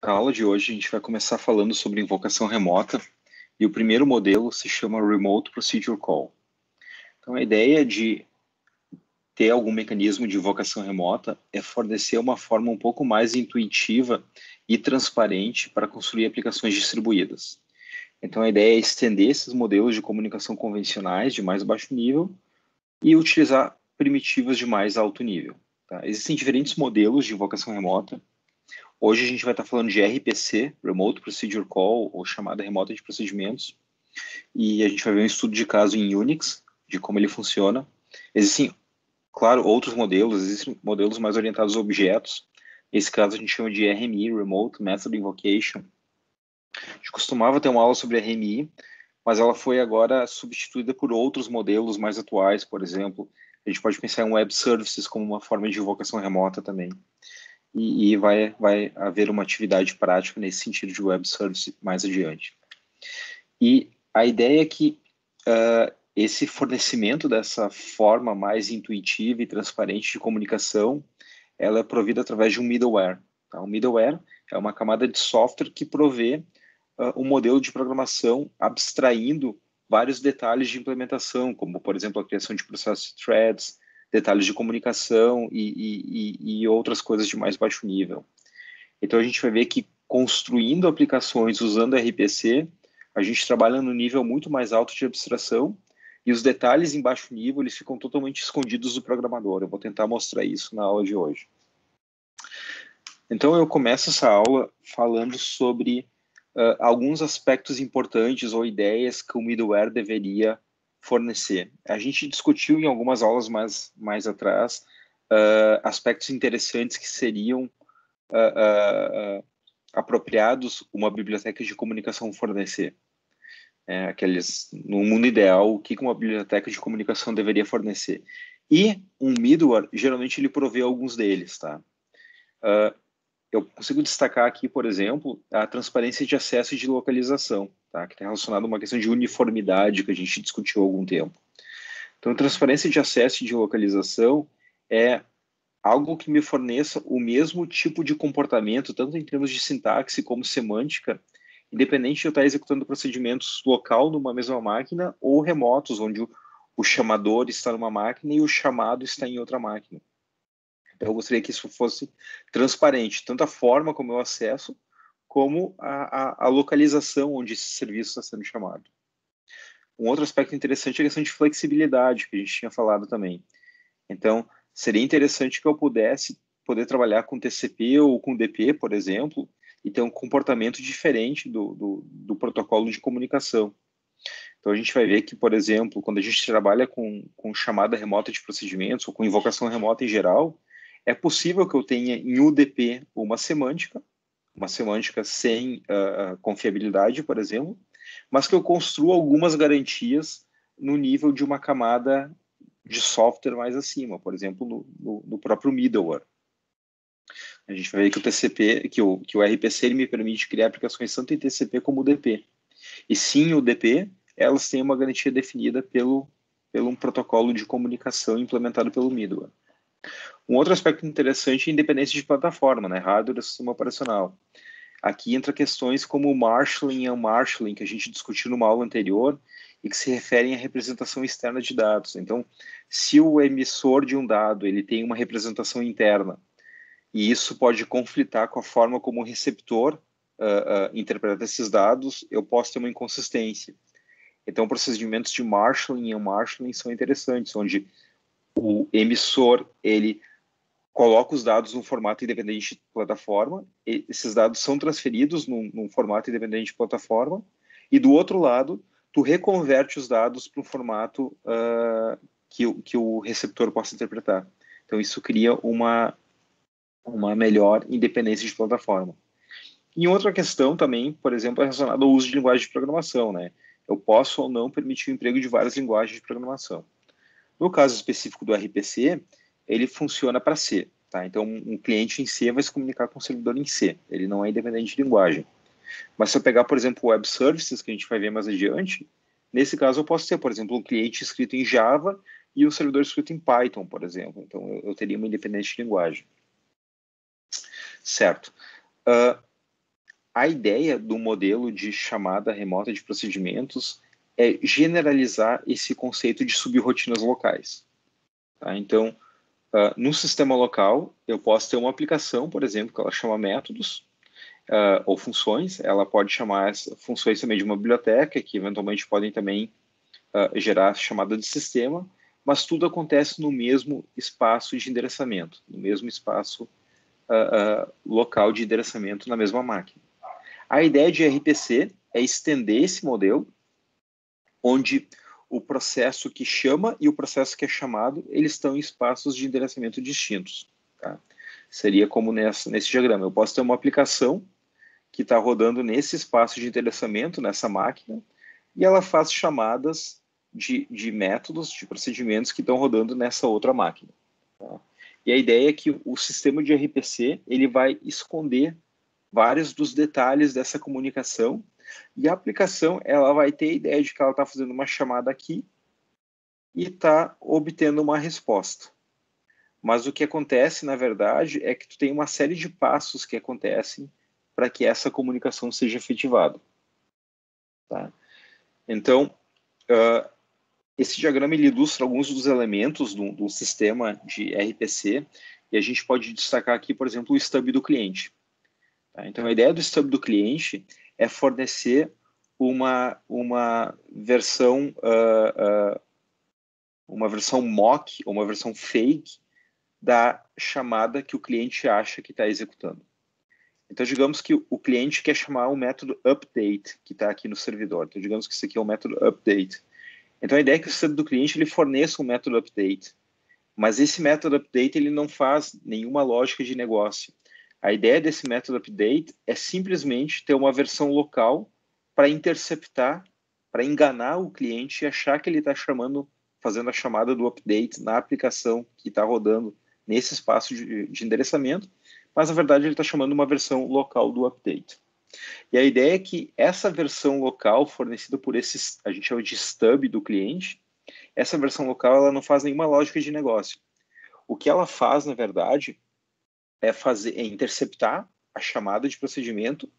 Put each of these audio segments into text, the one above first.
Na aula de hoje, a gente vai começar falando sobre invocação remota e o primeiro modelo se chama Remote Procedure Call. Então, a ideia de ter algum mecanismo de invocação remota é fornecer uma forma um pouco mais intuitiva e transparente para construir aplicações distribuídas. Então, a ideia é estender esses modelos de comunicação convencionais de mais baixo nível e utilizar primitivas de mais alto nível. Tá? Existem diferentes modelos de invocação remota. Hoje a gente vai estar falando de RPC, Remote Procedure Call, ou chamada remota de procedimentos, e a gente vai ver um estudo de caso em Unix, de como ele funciona. Existem, claro, outros modelos, existem modelos mais orientados a objetos. Nesse caso a gente chama de RMI, Remote Method Invocation. A gente costumava ter uma aula sobre RMI, mas ela foi agora substituída por outros modelos mais atuais, por exemplo. A gente pode pensar em Web Services como uma forma de invocação remota também. E vai haver uma atividade prática nesse sentido de web service mais adiante. E a ideia é que esse fornecimento dessa forma mais intuitiva e transparente de comunicação, ela é provida através de um middleware. Tá? O middleware é uma camada de software que provê um modelo de programação abstraindo vários detalhes de implementação, como, por exemplo, a criação de processos de threads, detalhes de comunicação e outras coisas de mais baixo nível. Então, a gente vai ver que construindo aplicações usando RPC, a gente trabalha no nível muito mais alto de abstração e os detalhes em baixo nível eles ficam totalmente escondidos do programador. Eu vou tentar mostrar isso na aula de hoje. Então, eu começo essa aula falando sobre alguns aspectos importantes ou ideias que o middleware deveria fornecer. A gente discutiu em algumas aulas mais atrás aspectos interessantes que seriam apropriados uma biblioteca de comunicação fornecer. No mundo ideal, o que uma biblioteca de comunicação deveria fornecer. E um middleware, geralmente, ele provê alguns deles. Tá? Eu consigo destacar aqui, por exemplo, a transparência de acesso e de localização, tá? Que está relacionado a uma questão de uniformidade que a gente discutiu há algum tempo. Então, transparência de acesso e de localização é algo que me forneça o mesmo tipo de comportamento, tanto em termos de sintaxe como semântica, independente de eu estar executando procedimentos local numa mesma máquina ou remotos, onde o chamador está numa máquina e o chamado está em outra máquina. Eu gostaria que isso fosse transparente, tanto a forma como eu acesso, como a localização onde esse serviço está sendo chamado. Um outro aspecto interessante é a questão de flexibilidade, que a gente tinha falado também. Então, seria interessante que eu pudesse poder trabalhar com TCP ou com DP, por exemplo, e ter um comportamento diferente do protocolo de comunicação. Então, a gente vai ver que, por exemplo, quando a gente trabalha com chamada remota de procedimentos ou com invocação remota em geral, é possível que eu tenha em UDP uma semântica sem confiabilidade, por exemplo, mas que eu construa algumas garantias no nível de uma camada de software mais acima, por exemplo, no próprio middleware. A gente vai ver que o TCP, que o RPC ele me permite criar aplicações tanto em TCP como UDP. E sim, o UDP, elas têm uma garantia definida pelo um protocolo de comunicação implementado pelo middleware. Um outro aspecto interessante é a independência de plataforma, né? Hardware e sistema operacional. Aqui entra questões como o marshalling e unmarshalling, que a gente discutiu numa aula anterior, e que se referem à representação externa de dados. Então, se o emissor de um dado ele tem uma representação interna, e isso pode conflitar com a forma como o receptor interpreta esses dados, eu posso ter uma inconsistência. Então, procedimentos de marshalling e unmarshalling são interessantes, onde o emissor ele coloca os dados num formato independente de plataforma, e esses dados são transferidos num formato independente de plataforma, e do outro lado, tu reconverte os dados para um formato que o receptor possa interpretar. Então, isso cria uma melhor independência de plataforma. E outra questão também, por exemplo, é relacionada ao uso de linguagem de programação, né? Eu posso ou não permitir o emprego de várias linguagens de programação. No caso específico do RPC, ele funciona para C. Tá? Então, um cliente em C vai se comunicar com um servidor em C. Ele não é independente de linguagem. Mas se eu pegar, por exemplo, o Web Services, que a gente vai ver mais adiante, nesse caso eu posso ter, por exemplo, um cliente escrito em Java e um servidor escrito em Python, por exemplo. Então, eu teria uma independência de linguagem. Certo. a ideia do modelo de chamada remota de procedimentos é generalizar esse conceito de subrrotinas locais. Tá? Então, no sistema local, eu posso ter uma aplicação, por exemplo, que ela chama métodos ou funções. Ela pode chamar funções também de uma biblioteca, que eventualmente podem também gerar chamada de sistema, mas tudo acontece no mesmo espaço de endereçamento, no mesmo espaço local de endereçamento na mesma máquina. A ideia de RPC é estender esse modelo, onde o processo que chama e o processo que é chamado, eles estão em espaços de endereçamento distintos. Tá? Seria como nesse diagrama. Eu posso ter uma aplicação que está rodando nesse espaço de endereçamento, nessa máquina, e ela faz chamadas de métodos, de procedimentos que estão rodando nessa outra máquina. Tá? E a ideia é que o sistema de RPC ele vai esconder vários dos detalhes dessa comunicação, e a aplicação ela vai ter a ideia de que ela está fazendo uma chamada aqui e está obtendo uma resposta. Mas o que acontece, na verdade, é que tu tem uma série de passos que acontecem para que essa comunicação seja efetivada. Tá? Então, esse diagrama ele ilustra alguns dos elementos do sistema de RPC, e a gente pode destacar aqui, por exemplo, o stub do cliente. Tá? Então, a ideia do stub do cliente é fornecer uma versão mock, ou uma versão fake da chamada que o cliente acha que está executando. Então, digamos que o cliente quer chamar o método update, que está aqui no servidor. Então, digamos que isso aqui é o método update. Então, a ideia é que o sistema do cliente ele forneça um método update. Mas esse método update ele não faz nenhuma lógica de negócio. A ideia desse método update é simplesmente ter uma versão local para interceptar, para enganar o cliente e achar que ele está fazendo a chamada do update na aplicação que está rodando nesse espaço de endereçamento, mas na verdade ele está chamando uma versão local do update. E a ideia é que essa versão local fornecida por esse, a gente chama de stub do cliente, essa versão local ela não faz nenhuma lógica de negócio. O que ela faz, na verdade, é interceptar a chamada de procedimento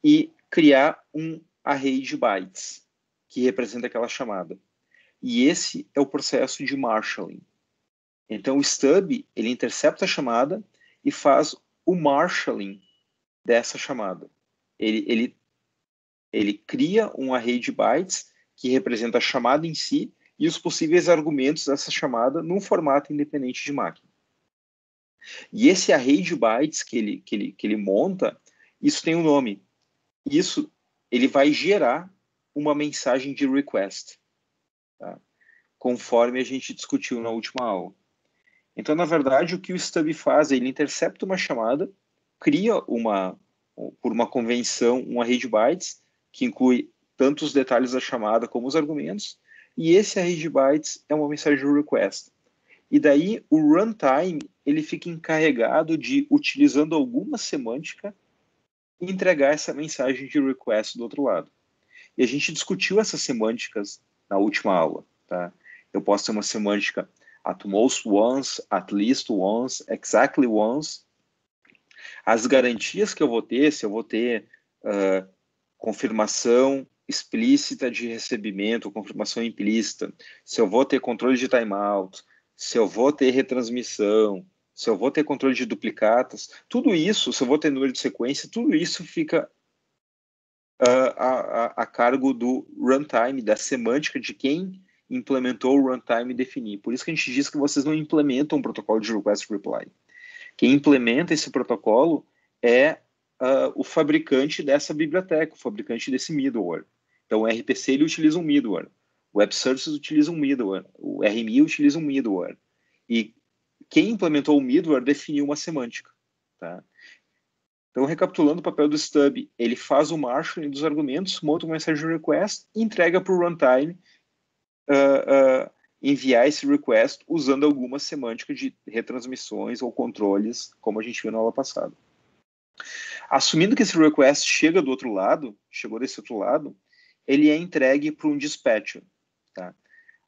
e criar um array de bytes que representa aquela chamada. E esse é o processo de marshalling. Então, o stub, ele intercepta a chamada e faz o marshalling dessa chamada. Ele cria um array de bytes que representa a chamada em si e os possíveis argumentos dessa chamada num formato independente de máquina. E esse array de bytes que ele monta, isso tem um nome. Isso, ele vai gerar uma mensagem de request, tá? Conforme a gente discutiu na última aula. Então, na verdade, o que o stub faz, ele intercepta uma chamada, cria por uma convenção, um array de bytes, que inclui tanto os detalhes da chamada como os argumentos, e esse array de bytes é uma mensagem de request. E daí, o runtime, ele fica encarregado de, utilizando alguma semântica, entregar essa mensagem de request do outro lado. E a gente discutiu essas semânticas na última aula, tá? Eu posso ter uma semântica at most once, at least once, exactly once. As garantias que eu vou ter, se eu vou ter confirmação explícita de recebimento, confirmação implícita, se eu vou ter controle de timeout, se eu vou ter retransmissão, se eu vou ter controle de duplicatas, tudo isso, se eu vou ter número de sequência, tudo isso fica a cargo do runtime, da semântica de quem implementou o runtime definir. Por isso que a gente diz que vocês não implementam um protocolo de request reply. Quem implementa esse protocolo é o fabricante dessa biblioteca, o fabricante desse middleware. Então, o RPC ele utiliza um middleware, o Web Services utiliza um middleware, o RMI utiliza um middleware. E quem implementou o middleware definiu uma semântica. Tá? Então, recapitulando o papel do stub, ele faz o marshalling dos argumentos, monta uma mensagem request e entrega para o runtime enviar esse request usando alguma semântica de retransmissões ou controles, como a gente viu na aula passada. Assumindo que esse request chegou desse outro lado, ele é entregue para um dispatcher. Tá?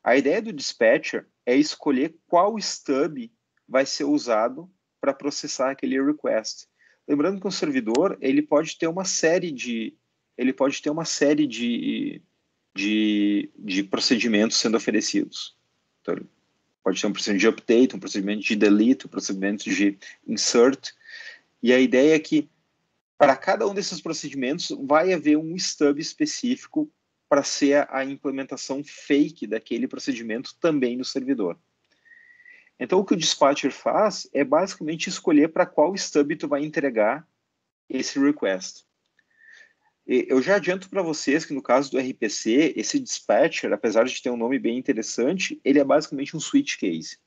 A ideia do dispatcher é escolher qual stub vai ser usado para processar aquele request. lembrando que um servidor ele pode ter uma série de procedimentos sendo oferecidos. Então, ele pode ter um procedimento de update, um procedimento de delete, um procedimento de insert. E a ideia é que para cada um desses procedimentos vai haver um stub específico para ser a implementação fake daquele procedimento também no servidor. Então, o que o dispatcher faz é basicamente escolher para qual stub tu vai entregar esse request. Eu já adianto para vocês que no caso do RPC, esse dispatcher, apesar de ter um nome bem interessante, ele é basicamente um switch case.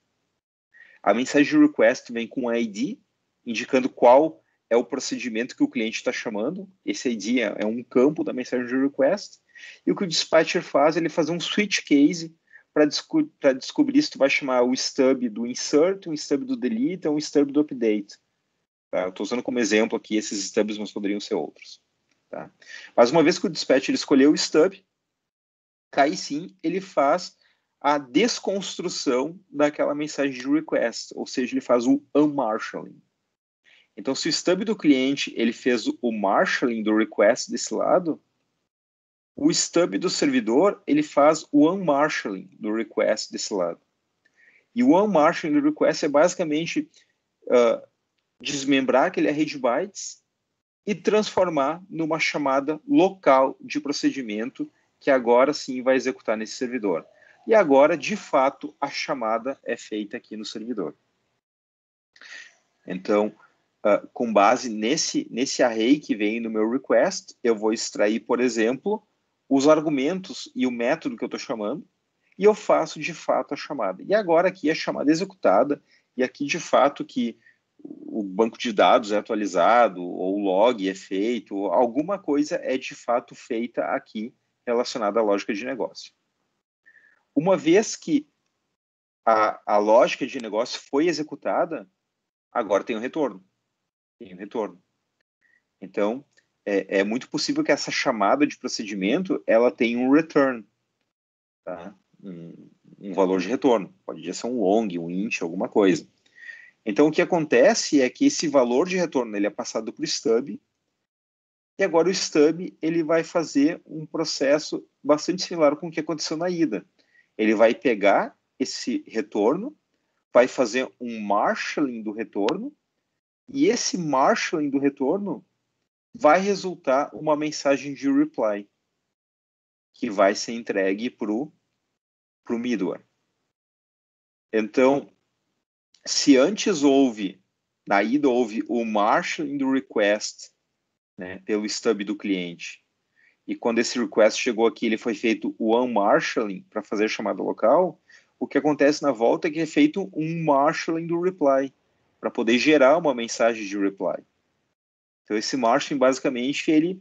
A mensagem de request vem com um ID, indicando qual é o procedimento que o cliente está chamando. Esse ID é um campo da mensagem de request. E o que o dispatcher faz, ele faz um switch case para descobrir se tu vai chamar o stub do insert, o stub do delete ou o stub do update. Tá? Eu estou usando como exemplo aqui esses stubs, mas poderiam ser outros. Tá? Mas uma vez que o dispatcher escolheu o stub, aí sim ele faz a desconstrução daquela mensagem de request, ou seja, ele faz o unmarshalling. Então, se o stub do cliente ele fez o marshalling do request desse lado, o stub do servidor ele faz o unmarshalling do request desse lado. E o unmarshalling do request é basicamente desmembrar aquele array de bytes e transformar numa chamada local de procedimento que agora sim vai executar nesse servidor. E agora, de fato, a chamada é feita aqui no servidor. Então, com base nesse array que vem no meu request, eu vou extrair, por exemplo, os argumentos e o método que eu estou chamando, e eu faço, de fato, a chamada. E agora aqui a chamada é executada, e aqui, de fato, que o banco de dados é atualizado, ou o log é feito, alguma coisa é de fato feita aqui relacionada à lógica de negócio. Uma vez que a lógica de negócio foi executada, agora tem um retorno. Então, é muito possível que essa chamada de procedimento ela tenha um return, tá? Um valor de retorno. Pode ser um long, um int, alguma coisa. Então, o que acontece é que esse valor de retorno ele é passado para o stub, e agora o stub ele vai fazer um processo bastante similar com o que aconteceu na ida. Ele vai pegar esse retorno, vai fazer um marshalling do retorno, e esse marshalling do retorno vai resultar uma mensagem de reply, que vai ser entregue para o middleware. Então, se antes na ida houve o marshalling do request, né, pelo stub do cliente, e quando esse request chegou aqui, ele foi feito o unmarshalling para fazer a chamada local, o que acontece na volta é que é feito um marshalling do reply, para poder gerar uma mensagem de reply. Então, esse marshalling, basicamente, ele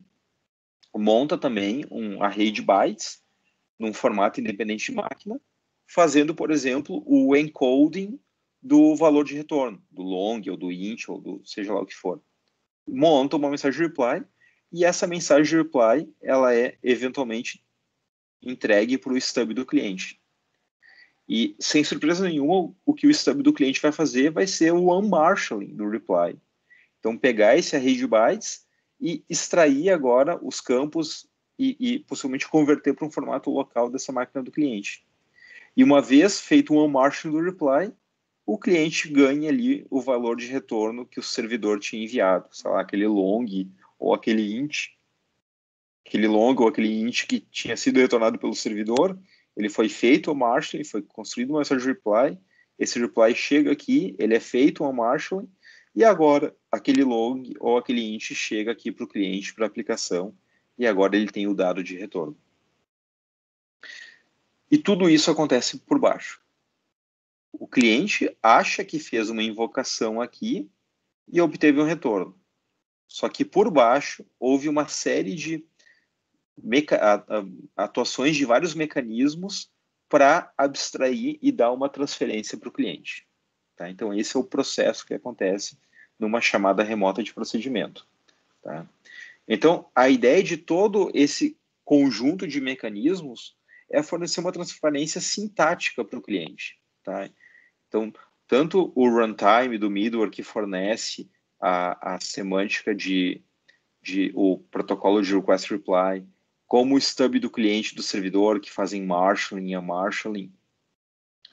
monta também um array de bytes num formato independente de máquina, fazendo, por exemplo, o encoding do valor de retorno, do long, ou do int, ou do seja lá o que for. Monta uma mensagem de reply, e essa mensagem de reply, ela é eventualmente entregue para o stub do cliente. E, sem surpresa nenhuma, o que o stub do cliente vai fazer vai ser o unmarshalling do reply. Então, pegar esse array de bytes e extrair agora os campos e possivelmente converter para um formato local dessa máquina do cliente. E uma vez feito um unmarshalling do reply, o cliente ganha ali o valor de retorno que o servidor tinha enviado, sei lá, aquele long ou aquele int, aquele long ou aquele int que tinha sido retornado pelo servidor, ele foi feito o marshalling, foi construído uma mensagem de reply, esse reply chega aqui, ele é feito um marshalling, e agora aquele long ou aquele int chega aqui para o cliente, para a aplicação, e agora ele tem o dado de retorno. E tudo isso acontece por baixo. O cliente acha que fez uma invocação aqui e obteve um retorno. Só que por baixo houve uma série de atuações de vários mecanismos para abstrair e dar uma transferência para o cliente. Tá? Então, esse é o processo que acontece numa chamada remota de procedimento. Tá? Então, a ideia de todo esse conjunto de mecanismos é fornecer uma transparência sintática para o cliente. Tá? Então, tanto o runtime do middleware que fornece a semântica de o protocolo de request reply, como o stub do cliente do servidor, que fazem marshalling e unmarshalling,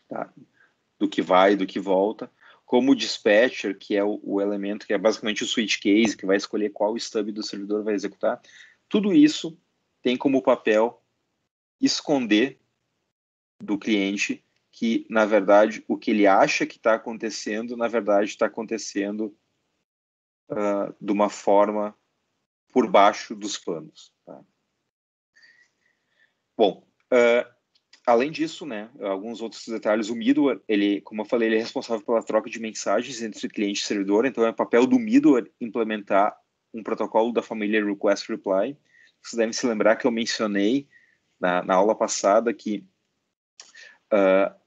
tá? Do que vai, do que volta, como o dispatcher, que é o elemento que é basicamente o switch case, que vai escolher qual stub do servidor vai executar. Tudo isso tem como papel esconder do cliente que, na verdade, o que ele acha que está acontecendo, na verdade, está acontecendo de uma forma por baixo dos panos. Tá? Bom, além disso, né, alguns outros detalhes, o middleware, ele, como eu falei, ele é responsável pela troca de mensagens entre cliente e servidor, então é papel do middleware implementar um protocolo da família Request Reply. Vocês devem se lembrar que eu mencionei na aula passada que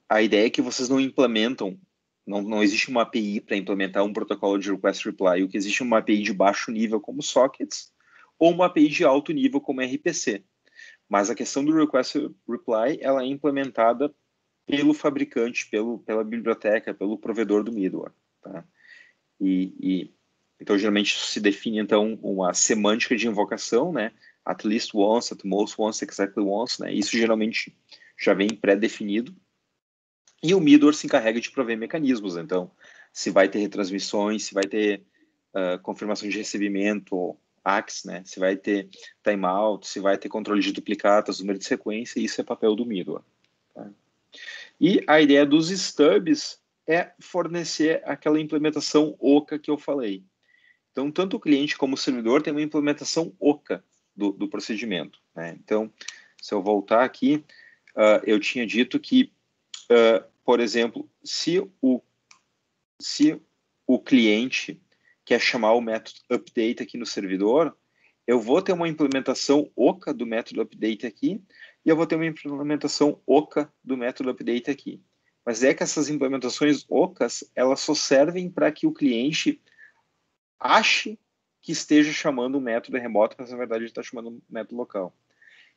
a ideia é que vocês não implementam, não existe uma API para implementar um protocolo de Request Reply, o que existe é uma API de baixo nível como Sockets, ou uma API de alto nível como RPC. Mas a questão do Request Reply, ela é implementada pelo fabricante, pela biblioteca, pelo provedor do middleware. Tá? Então, geralmente, se define, então, uma semântica de invocação, né? At least once, at most once, exactly once, né? Isso, geralmente, já vem pré-definido. E o middleware se encarrega de prover mecanismos. Então, se vai ter retransmissões, se vai ter confirmação de recebimento, ACS, né? Se vai ter timeout, se vai ter controle de duplicatas, número de sequência, isso é papel do middleware. Tá? E a ideia dos stubs é fornecer aquela implementação oca que eu falei. Então, tanto o cliente como o servidor tem uma implementação oca do procedimento. Né? Então, se eu voltar aqui, eu tinha dito que, por exemplo, se o cliente quer chamar o método update aqui no servidor, eu vou ter uma implementação oca do método update aqui e eu vou ter uma implementação oca do método update aqui. Mas é que essas implementações ocas, elas só servem para que o cliente ache que esteja chamando um método remoto, mas na verdade ele está chamando um método local.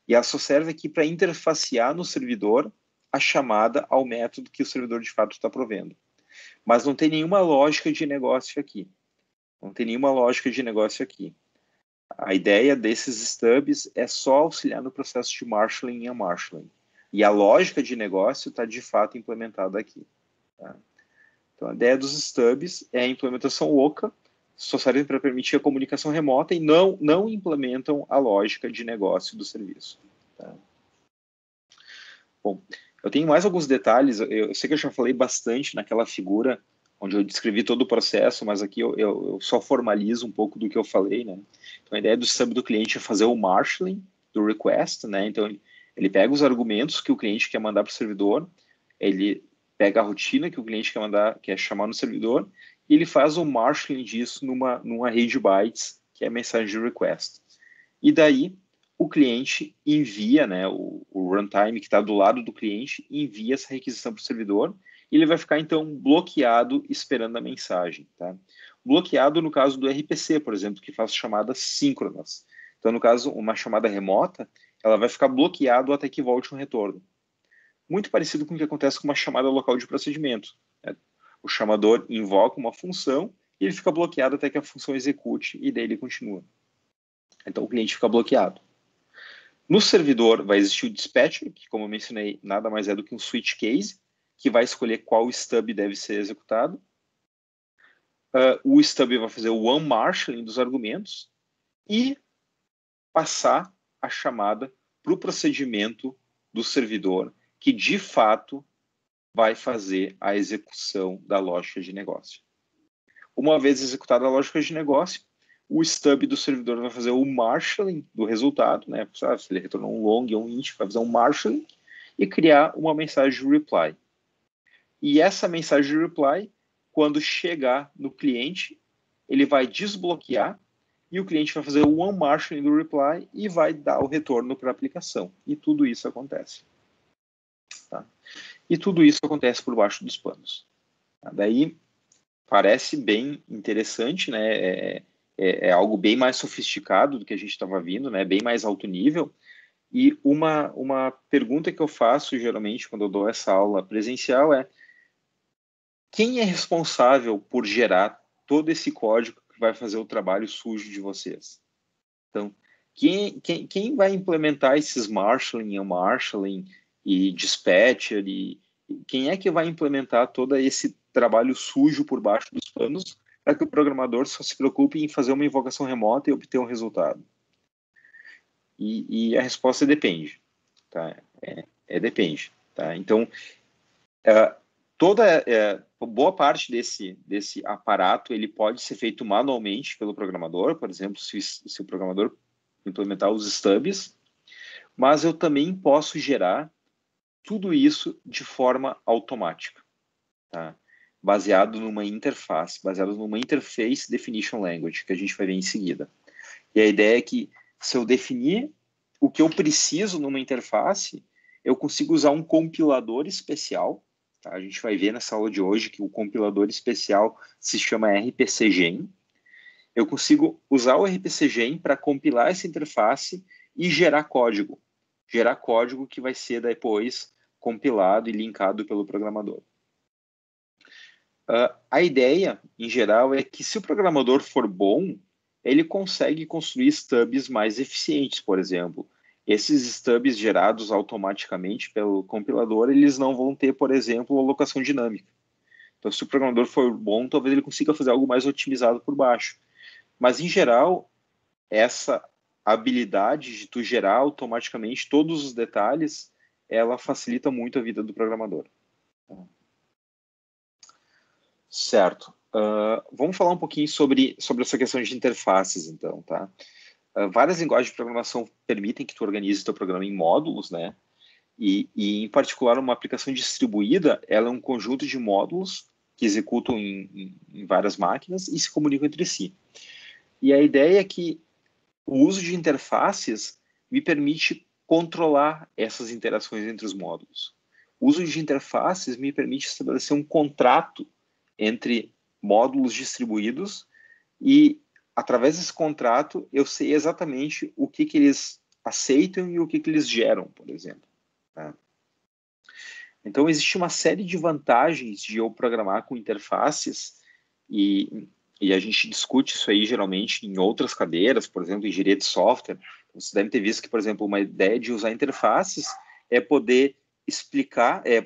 E ela só serve aqui para interfacear no servidor a chamada ao método que o servidor de fato está provendo. Mas não tem nenhuma lógica de negócio aqui. Não tem nenhuma lógica de negócio aqui. A ideia desses stubs é só auxiliar no processo de marshalling e unmarshalling. E a lógica de negócio está de fato implementada aqui. Tá? Então, a ideia dos stubs é a implementação oca, só servem para permitir a comunicação remota e não implementam a lógica de negócio do serviço. Tá? Bom, eu tenho mais alguns detalhes. Eu sei que eu já falei bastante naquela figura onde eu descrevi todo o processo, mas aqui eu só formalizo um pouco do que eu falei, né? Então, a ideia do stub do cliente é fazer o marshalling do request, né? Então, ele pega os argumentos que o cliente quer mandar para o servidor, ele pega a rotina que o cliente quer chamar no servidor, e ele faz o marshalling disso numa array de bytes, que é a mensagem de request. E daí, o cliente envia, né, o runtime que está do lado do cliente, envia essa requisição para o servidor, e ele vai ficar, então, bloqueado esperando a mensagem. Tá? Bloqueado no caso do RPC, por exemplo, que faz chamadas síncronas. Então, no caso, uma chamada remota, ela vai ficar bloqueado até que volte um retorno. Muito parecido com o que acontece com uma chamada local de procedimento. Né? O chamador invoca uma função e ele fica bloqueado até que a função execute e daí ele continua. Então, o cliente fica bloqueado. No servidor vai existir o dispatcher, que, como eu mencionei, nada mais é do que um switch case, que vai escolher qual stub deve ser executado. O stub vai fazer o unmarshalling dos argumentos e passar a chamada para o procedimento do servidor, que de fato vai fazer a execução da lógica de negócio. Uma vez executada a lógica de negócio, o stub do servidor vai fazer o marshalling do resultado, né? Se ele retornou um long ou um int, vai fazer um marshalling e criar uma mensagem de reply. E essa mensagem de reply, quando chegar no cliente, ele vai desbloquear e o cliente vai fazer o unmarshalling do reply e vai dar o retorno para a aplicação. E tudo isso acontece. Tá? E tudo isso acontece por baixo dos panos. Tá? Daí, parece bem interessante, né? É algo bem mais sofisticado do que a gente estava vindo, né? Bem mais alto nível. E uma pergunta que eu faço geralmente quando eu dou essa aula presencial é: quem é responsável por gerar todo esse código que vai fazer o trabalho sujo de vocês. Então, quem vai implementar esses marshalling, unmarshalling e dispatcher, e quem é que vai implementar todo esse trabalho sujo por baixo dos panos para que o programador só se preocupe em fazer uma invocação remota e obter um resultado? E a resposta depende. Tá? Depende. Tá? Então, boa parte desse aparato ele pode ser feito manualmente pelo programador, por exemplo, se o programador implementar os stubs, mas eu também posso gerar tudo isso de forma automática, tá? Baseado numa interface, baseado numa Interface Definition Language, que a gente vai ver em seguida. E a ideia é que, se eu definir o que eu preciso numa interface, eu consigo usar um compilador especial. Tá? A gente vai ver nessa aula de hoje que o compilador especial se chama RPCGen. Eu consigo usar o RPCGen para compilar essa interface e gerar código. Gerar código que vai ser depois compilado e linkado pelo programador. A ideia, em geral, é que se o programador for bom, ele consegue construir stubs mais eficientes, por exemplo. Esses stubs gerados automaticamente pelo compilador, eles não vão ter, por exemplo, alocação dinâmica. Então, se o programador for bom, talvez ele consiga fazer algo mais otimizado por baixo. Mas, em geral, essa habilidade de tu gerar automaticamente todos os detalhes, ela facilita muito a vida do programador. Certo. Vamos falar um pouquinho sobre essa questão de interfaces, então, tá? Várias linguagens de programação permitem que tu organize teu programa em módulos, né? E em particular, uma aplicação distribuída, ela é um conjunto de módulos que executam em várias máquinas e se comunicam entre si. E a ideia é que o uso de interfaces me permite controlar essas interações entre os módulos. O uso de interfaces me permite estabelecer um contrato entre módulos distribuídos e, através desse contrato, eu sei exatamente o que eles aceitam e o que eles geram, por exemplo. Tá? Então, existe uma série de vantagens de eu programar com interfaces e a gente discute isso aí geralmente em outras cadeiras, por exemplo, engenharia de software. Você deve ter visto que, por exemplo, uma ideia de usar interfaces é poder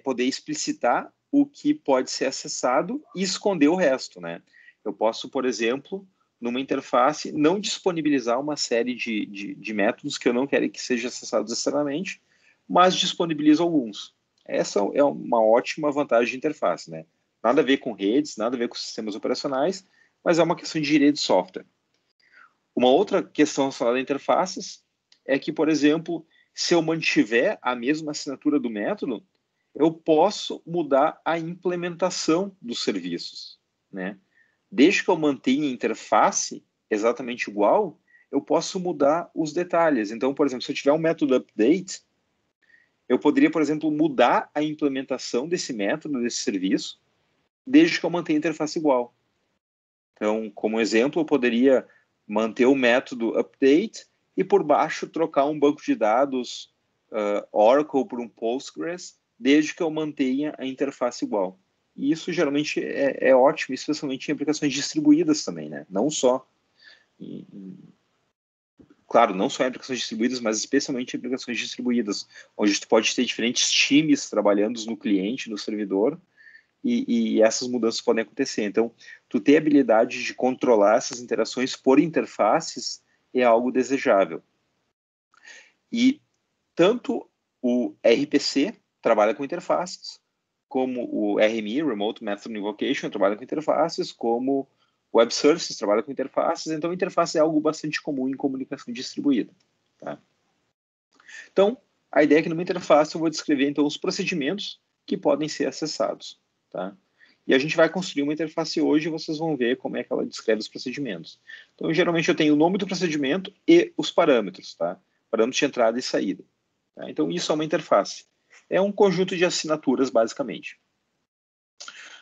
poder explicitar o que pode ser acessado e esconder o resto, né? Eu posso, por exemplo, numa interface, não disponibilizar uma série de métodos que eu não quero que sejam acessados externamente, mas disponibilizo alguns. Essa é uma ótima vantagem de interface, né? Nada a ver com redes, nada a ver com sistemas operacionais, mas é uma questão de engenharia de software. Uma outra questão relacionada a interfaces é que, por exemplo, se eu mantiver a mesma assinatura do método, eu posso mudar a implementação dos serviços, né? Desde que eu mantenha a interface exatamente igual, eu posso mudar os detalhes. Então, por exemplo, se eu tiver um método update, eu poderia, por exemplo, mudar a implementação desse método, desse serviço, desde que eu mantenha a interface igual. Então, como exemplo, eu poderia manter o método update e por baixo trocar um banco de dados Oracle por um Postgres, desde que eu mantenha a interface igual. E isso geralmente é ótimo, especialmente em aplicações distribuídas também, né? Não só claro, não só em aplicações distribuídas, mas especialmente em aplicações distribuídas, onde tu pode ter diferentes times trabalhando no cliente, no servidor, e essas mudanças podem acontecer. Então, tu ter a habilidade de controlar essas interações por interfaces é algo desejável. E tanto o RPC trabalha com interfaces, como o RMI, Remote Method Invocation, trabalha com interfaces, como o Web Services trabalha com interfaces. Então, interface é algo bastante comum em comunicação distribuída. Tá? Então, a ideia é que numa interface eu vou descrever então os procedimentos que podem ser acessados. Tá? E a gente vai construir uma interface hoje e vocês vão ver como é que ela descreve os procedimentos. Então, geralmente eu tenho o nome do procedimento e os parâmetros, tá? Parâmetros de entrada e saída. Tá? Então, isso é uma interface. É um conjunto de assinaturas, basicamente.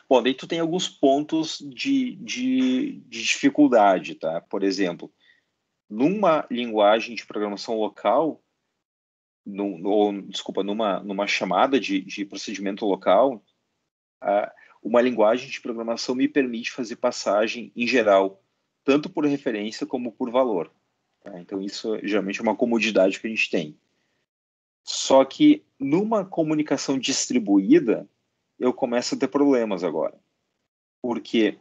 Bom, daí tu tem alguns pontos de dificuldade, tá? Por exemplo, numa linguagem de programação local, numa chamada de procedimento local, uma linguagem de programação me permite fazer passagem, em geral, tanto por referência como por valor. Tá? Então, isso geralmente é uma comodidade que a gente tem. Só que numa comunicação distribuída, eu começo a ter problemas agora. Porque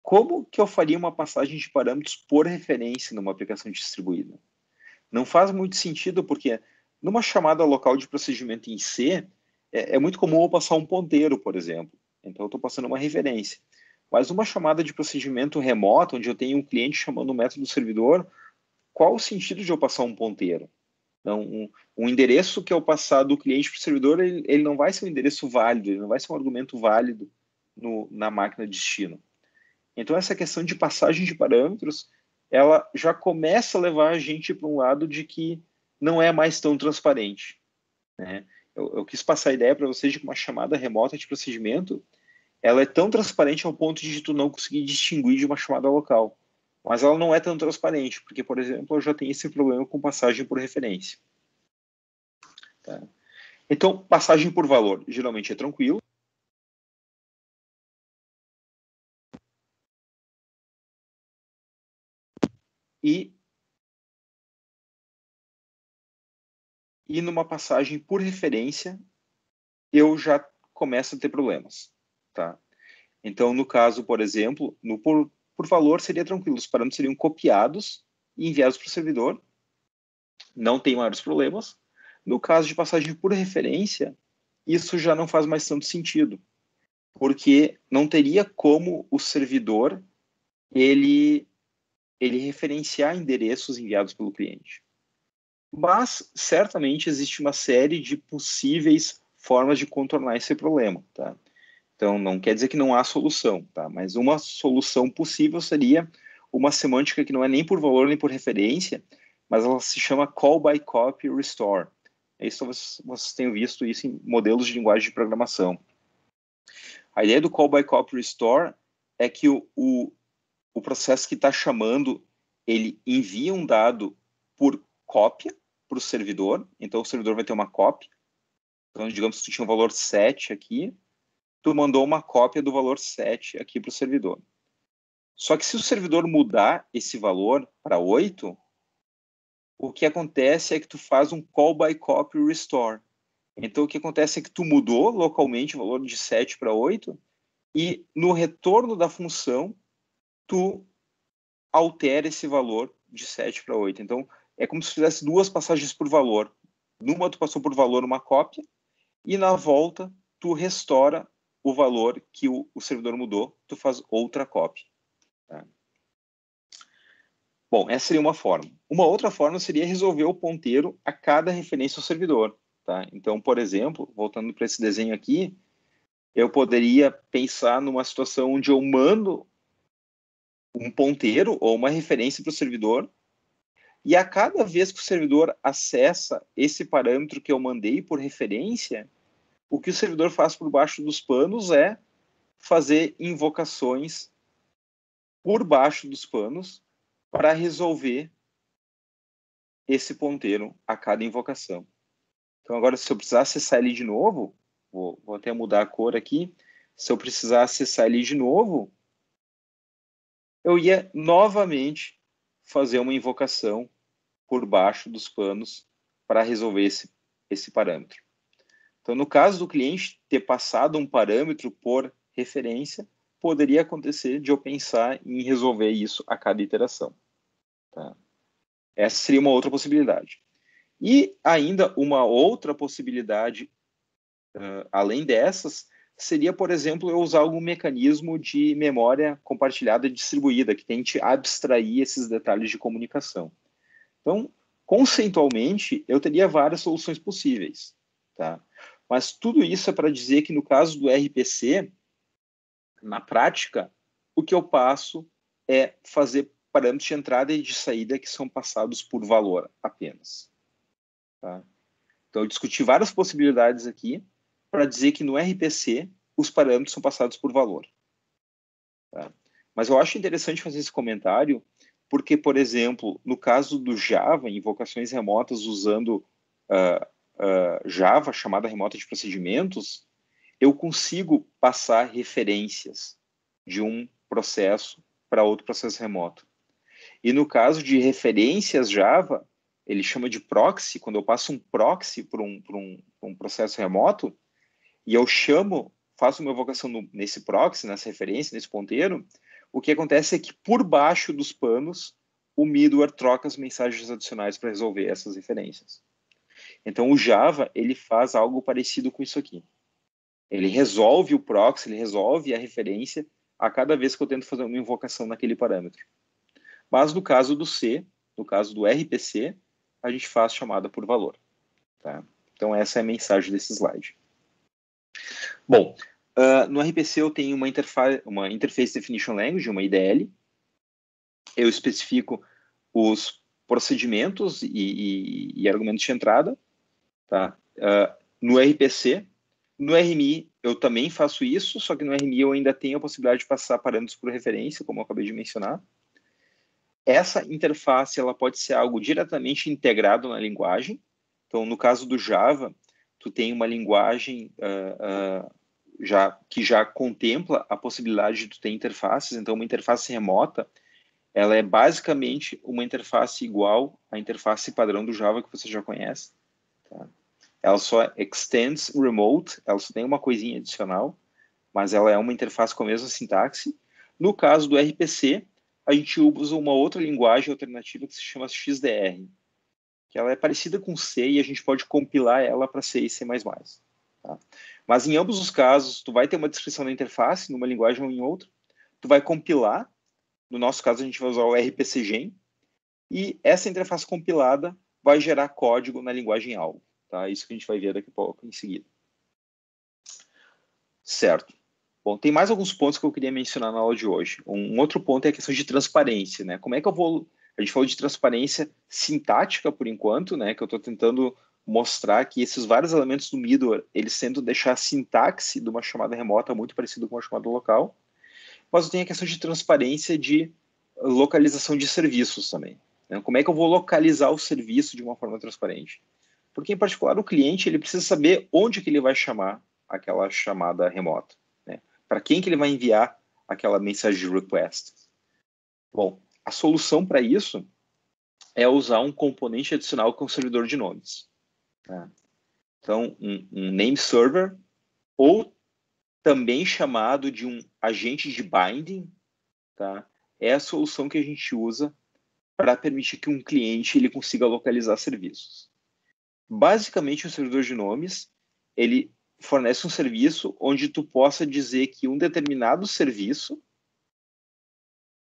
como que eu faria uma passagem de parâmetros por referência numa aplicação distribuída? Não faz muito sentido, porque numa chamada local de procedimento em C, é muito comum eu passar um ponteiro, por exemplo. Então, eu estou passando uma referência. Mas numa chamada de procedimento remoto, onde eu tenho um cliente chamando o método servidor, qual o sentido de eu passar um ponteiro? Então, um endereço que eu passar do cliente para o servidor, ele não vai ser um endereço válido, ele não vai ser um argumento válido na máquina destino. Então, essa questão de passagem de parâmetros, ela já começa a levar a gente para um lado de que não é mais tão transparente. Né? Eu quis passar a ideia para vocês de que uma chamada remota de procedimento, ela é tão transparente ao ponto de tu não conseguir distinguir de uma chamada local. Mas ela não é tão transparente, porque, por exemplo, eu já tenho esse problema com passagem por referência. Tá? Então, passagem por valor, geralmente é tranquilo. E numa passagem por referência, eu já começo a ter problemas. Tá? Então, no caso, por exemplo, por valor seria tranquilo, os parâmetros seriam copiados e enviados para o servidor, não tem maiores problemas. No caso de passagem por referência, isso já não faz mais tanto sentido, porque não teria como o servidor ele referenciar endereços enviados pelo cliente. Mas, certamente, existe uma série de possíveis formas de contornar esse problema. Tá? Então, não quer dizer que não há solução, tá? Mas uma solução possível seria uma semântica que não é nem por valor nem por referência, mas ela se chama Call by Copy Restore. Isso vocês tenham visto isso em modelos de linguagem de programação. A ideia do Call by Copy Restore é que o processo que está chamando, ele envia um dado por cópia para o servidor, então o servidor vai ter uma cópia. Então, digamos que tu tinha um valor 7 aqui, tu mandou uma cópia do valor 7 aqui para o servidor. Só que se o servidor mudar esse valor para 8, o que acontece é que tu faz um call by copy restore. Então, o que acontece é que tu mudou localmente o valor de 7 para 8 e no retorno da função, tu altera esse valor de 7 para 8. Então, é como se fizesse duas passagens por valor. Numa, tu passou por valor uma cópia e na volta, tu restaura o valor que o servidor mudou, tu faz outra cópia. Tá? Bom, essa seria uma forma. Uma outra forma seria resolver o ponteiro a cada referência ao servidor. Tá? Então, por exemplo, voltando para esse desenho aqui, eu poderia pensar numa situação onde eu mando um ponteiro ou uma referência para o servidor e a cada vez que o servidor acessa esse parâmetro que eu mandei por referência, o que o servidor faz por baixo dos panos é fazer invocações por baixo dos panos para resolver esse ponteiro a cada invocação. Então, agora, se eu precisar acessar ele de novo, vou até mudar a cor aqui, se eu precisar acessar ele de novo, eu ia novamente fazer uma invocação por baixo dos panos para resolver esse parâmetro. Então, no caso do cliente ter passado um parâmetro por referência, poderia acontecer de eu pensar em resolver isso a cada iteração. Tá? Essa seria uma outra possibilidade. E ainda uma outra possibilidade, além dessas, seria, por exemplo, eu usar algum mecanismo de memória compartilhada distribuída que tente abstrair esses detalhes de comunicação. Então, conceitualmente, eu teria várias soluções possíveis. Tá? Mas tudo isso é para dizer que no caso do RPC, na prática, o que eu passo é fazer parâmetros de entrada e de saída que são passados por valor apenas. Tá? Então, eu discuti várias possibilidades aqui para dizer que no RPC os parâmetros são passados por valor. Tá? Mas eu acho interessante fazer esse comentário porque, por exemplo, no caso do Java, invocações remotas usando Java, chamada remota de procedimentos, eu consigo passar referências de um processo para outro processo remoto. E no caso de referências Java, ele chama de proxy. Quando eu passo um proxy por um processo remoto, e eu faço uma invocação nesse proxy, nessa referência, nesse ponteiro, o que acontece é que por baixo dos panos, o middleware troca as mensagens adicionais para resolver essas referências. Então, o Java, ele faz algo parecido com isso aqui. Ele resolve o proxy, ele resolve a referência a cada vez que eu tento fazer uma invocação naquele parâmetro. Mas no caso do C, no caso do RPC, a gente faz chamada por valor. Tá? Então, essa é a mensagem desse slide. Bom, no RPC eu tenho uma Interface Definition Language, uma IDL. Eu especifico os procedimentos e argumentos de entrada. Tá? No RPC, no RMI eu também faço isso, só que no RMI eu ainda tenho a possibilidade de passar parâmetros por referência, como eu acabei de mencionar. Essa interface ela pode ser algo diretamente integrado na linguagem. Então, no caso do Java, tu tem uma linguagem que já contempla a possibilidade de tu ter interfaces. Então, uma interface remota, ela é basicamente uma interface igual à interface padrão do Java que você já conhece. Tá? Ela só extends remote, ela só tem uma coisinha adicional, mas ela é uma interface com a mesma sintaxe. No caso do RPC, a gente usa uma outra linguagem alternativa que se chama XDR, que ela é parecida com C e a gente pode compilar ela para C e C++. Tá? Mas em ambos os casos, tu vai ter uma descrição da interface numa linguagem ou em outra, tu vai compilar, no nosso caso a gente vai usar o RPCGen, e essa interface compilada vai gerar código na linguagem alvo. Tá? Isso que a gente vai ver daqui a pouco em seguida. Certo. Bom, tem mais alguns pontos que eu queria mencionar na aula de hoje. Um outro ponto é a questão de transparência, né? Como é que eu vou... A gente falou de transparência sintática, por enquanto, né? Que eu estou tentando mostrar que esses vários elementos do middleware, eles tentam deixar a sintaxe de uma chamada remota muito parecida com uma chamada local. Mas eu tenho a questão de transparência de localização de serviços também. Né? Como é que eu vou localizar o serviço de uma forma transparente? Porque, em particular, o cliente ele precisa saber onde que ele vai chamar aquela chamada remota. Né? Para quem que ele vai enviar aquela mensagem de request? Bom, a solução para isso é usar um componente adicional que é um servidor de nomes. Tá? Então, um name server, ou também chamado de um agente de binding, tá? É a solução que a gente usa para permitir que um cliente ele consiga localizar serviços. Basicamente, o servidor de nomes, ele fornece um serviço onde tu possa dizer que um determinado serviço,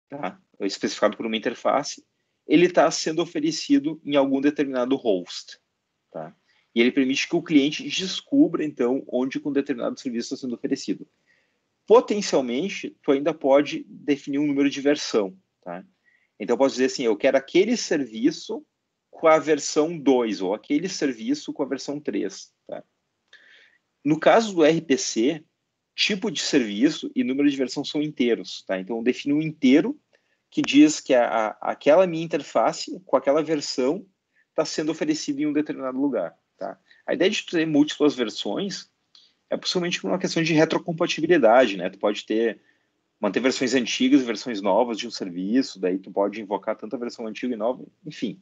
tá, especificado por uma interface, ele está sendo oferecido em algum determinado host. Tá? E ele permite que o cliente descubra, então, onde um determinado serviço está sendo oferecido. Potencialmente, tu ainda pode definir um número de versão. Tá? Então, eu posso dizer assim, eu quero aquele serviço com a versão 2, ou aquele serviço com a versão 3. Tá? No caso do RPC, tipo de serviço e número de versão são inteiros. Tá? Então, eu defino um inteiro que diz que aquela minha interface, com aquela versão, está sendo oferecida em um determinado lugar. Tá? A ideia de ter múltiplas versões é possivelmente uma questão de retrocompatibilidade. Né? Tu pode manter versões antigas e versões novas de um serviço, daí tu pode invocar tanto a versão antiga e nova, enfim.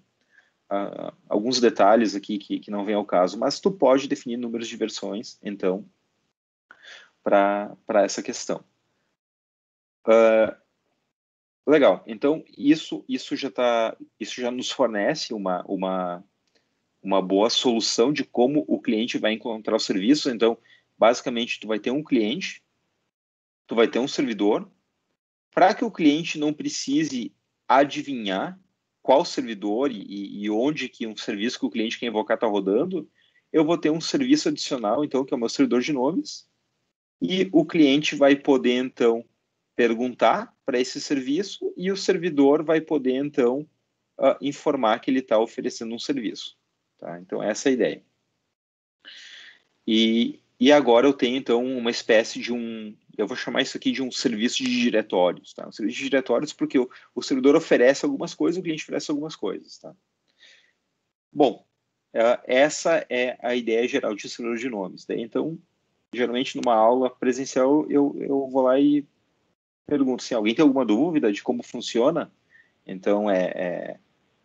Alguns detalhes aqui que não vem ao caso, mas tu pode definir números de versões, então, para essa questão. Legal, então isso já nos fornece uma boa solução de como o cliente vai encontrar o serviço. Então, basicamente, tu vai ter um cliente, tu vai ter um servidor, para que o cliente não precise adivinhar qual servidor e onde que um serviço que o cliente quer invocar está rodando, eu vou ter um serviço adicional, então, que é o meu servidor de nomes, e o cliente vai poder, então, perguntar para esse serviço e o servidor vai poder, então, informar que ele está oferecendo um serviço. Tá? Então, essa é a ideia. E agora eu tenho, então, uma espécie de eu vou chamar isso aqui de um serviço de diretórios. Tá? Um serviço de diretórios porque o servidor oferece algumas coisas, o cliente oferece algumas coisas. Tá? Bom, essa é a ideia geral de servidor de nomes. Daí, então, geralmente numa aula presencial, eu vou lá e pergunto assim, alguém tem alguma dúvida de como funciona? Então,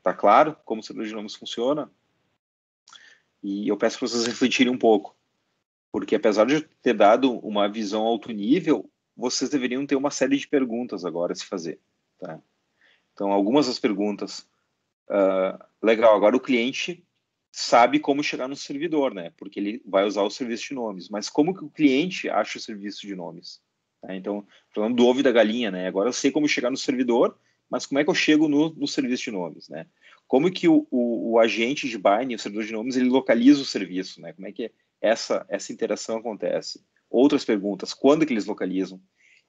tá claro como o servidor de nomes funciona? E eu peço para vocês refletirem um pouco, porque apesar de eu ter dado uma visão alto nível, vocês deveriam ter uma série de perguntas agora a se fazer, tá? Então, algumas das perguntas, legal, agora o cliente sabe como chegar no servidor, né? Porque ele vai usar o serviço de nomes. Mas como que o cliente acha o serviço de nomes? Tá? Então, falando do ovo e da galinha, né? Agora eu sei como chegar no servidor, mas como é que eu chego no serviço de nomes, né? Como que o agente de binding, o servidor de nomes, ele localiza o serviço, né? Como é que essa interação acontece? Outras perguntas, quando que eles localizam?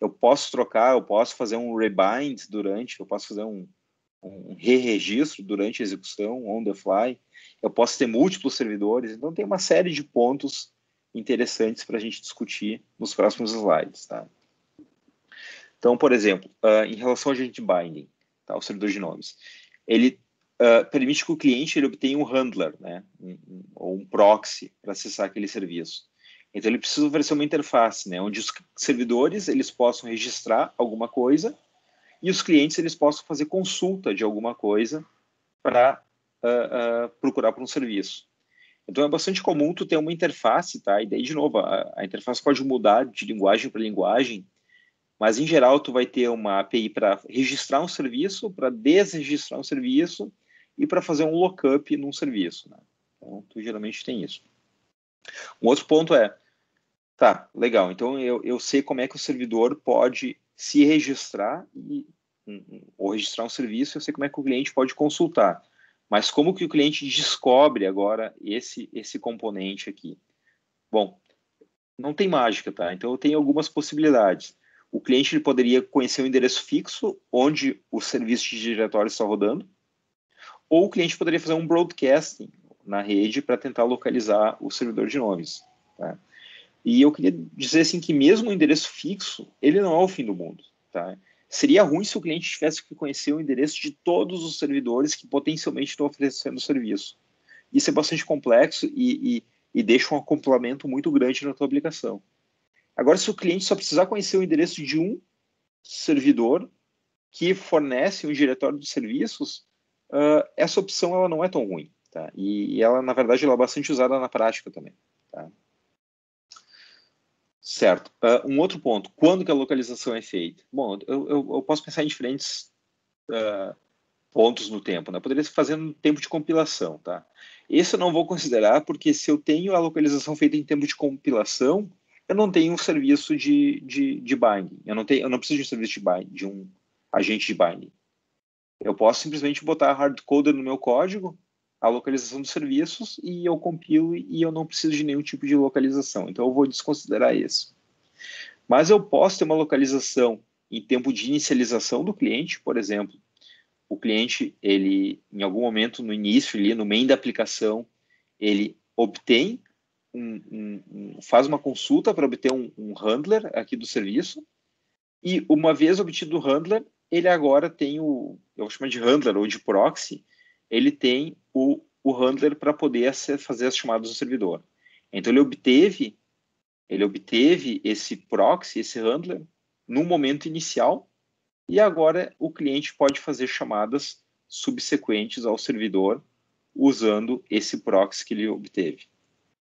Eu posso trocar, eu posso fazer um rebind durante, eu posso fazer um re-registro durante a execução, on the fly. Eu posso ter múltiplos servidores. Então, tem uma série de pontos interessantes para a gente discutir nos próximos slides. Tá? Então, por exemplo, em relação ao agent binding, tá? O servidor de nomes, ele permite que o cliente ele obtenha um handler, né? Ou um proxy para acessar aquele serviço. Então, ele precisa oferecer uma interface, né? Onde os servidores eles possam registrar alguma coisa e os clientes eles possam fazer consulta de alguma coisa para procurar por um serviço. Então é bastante comum tu ter uma interface, tá? E daí, de novo, a interface pode mudar de linguagem para linguagem, mas em geral tu vai ter uma API para registrar um serviço, para desregistrar um serviço e para fazer um lookup num serviço, né? Então tu geralmente tem isso. Um outro ponto tá, legal, então eu sei como é que o servidor pode se registrar ou registrar um serviço, eu sei como é que o cliente pode consultar. Mas como que o cliente descobre agora esse componente aqui? Bom, não tem mágica, tá? Então eu tenho algumas possibilidades. O cliente ele poderia conhecer o endereço fixo onde o serviço de diretório está rodando, ou o cliente poderia fazer um broadcasting na rede para tentar localizar o servidor de nomes, tá? E eu queria dizer assim que mesmo o endereço fixo, ele não é o fim do mundo, tá? Seria ruim se o cliente tivesse que conhecer o endereço de todos os servidores que potencialmente estão oferecendo o serviço. Isso é bastante complexo e deixa um acoplamento muito grande na tua aplicação. Agora, se o cliente só precisar conhecer o endereço de um servidor que fornece um diretório de serviços, essa opção ela não é tão ruim, tá? E ela, na verdade, ela é bastante usada na prática também, tá? Certo. Um outro ponto, quando que a localização é feita? Bom, eu posso pensar em diferentes pontos no tempo, né? Eu poderia fazer no tempo de compilação, tá? Esse eu não vou considerar, porque se eu tenho a localização feita em tempo de compilação, eu não tenho um serviço de binding. Eu não preciso de um serviço de binding, de um agente de binding. Eu posso simplesmente botar hardcoded no meu código, a localização dos serviços, e eu compilo e eu não preciso de nenhum tipo de localização. Então eu vou desconsiderar esse. Mas eu posso ter uma localização em tempo de inicialização do cliente, por exemplo. O cliente, ele, em algum momento no início, ali, no meio da aplicação, ele obtém, faz uma consulta para obter um handler aqui do serviço, e uma vez obtido o handler, ele agora tem eu vou chamar de handler ou de proxy, ele tem o handler para poder fazer as chamadas do servidor. Então ele obteve esse proxy, esse handler, no momento inicial, e agora o cliente pode fazer chamadas subsequentes ao servidor usando esse proxy que ele obteve.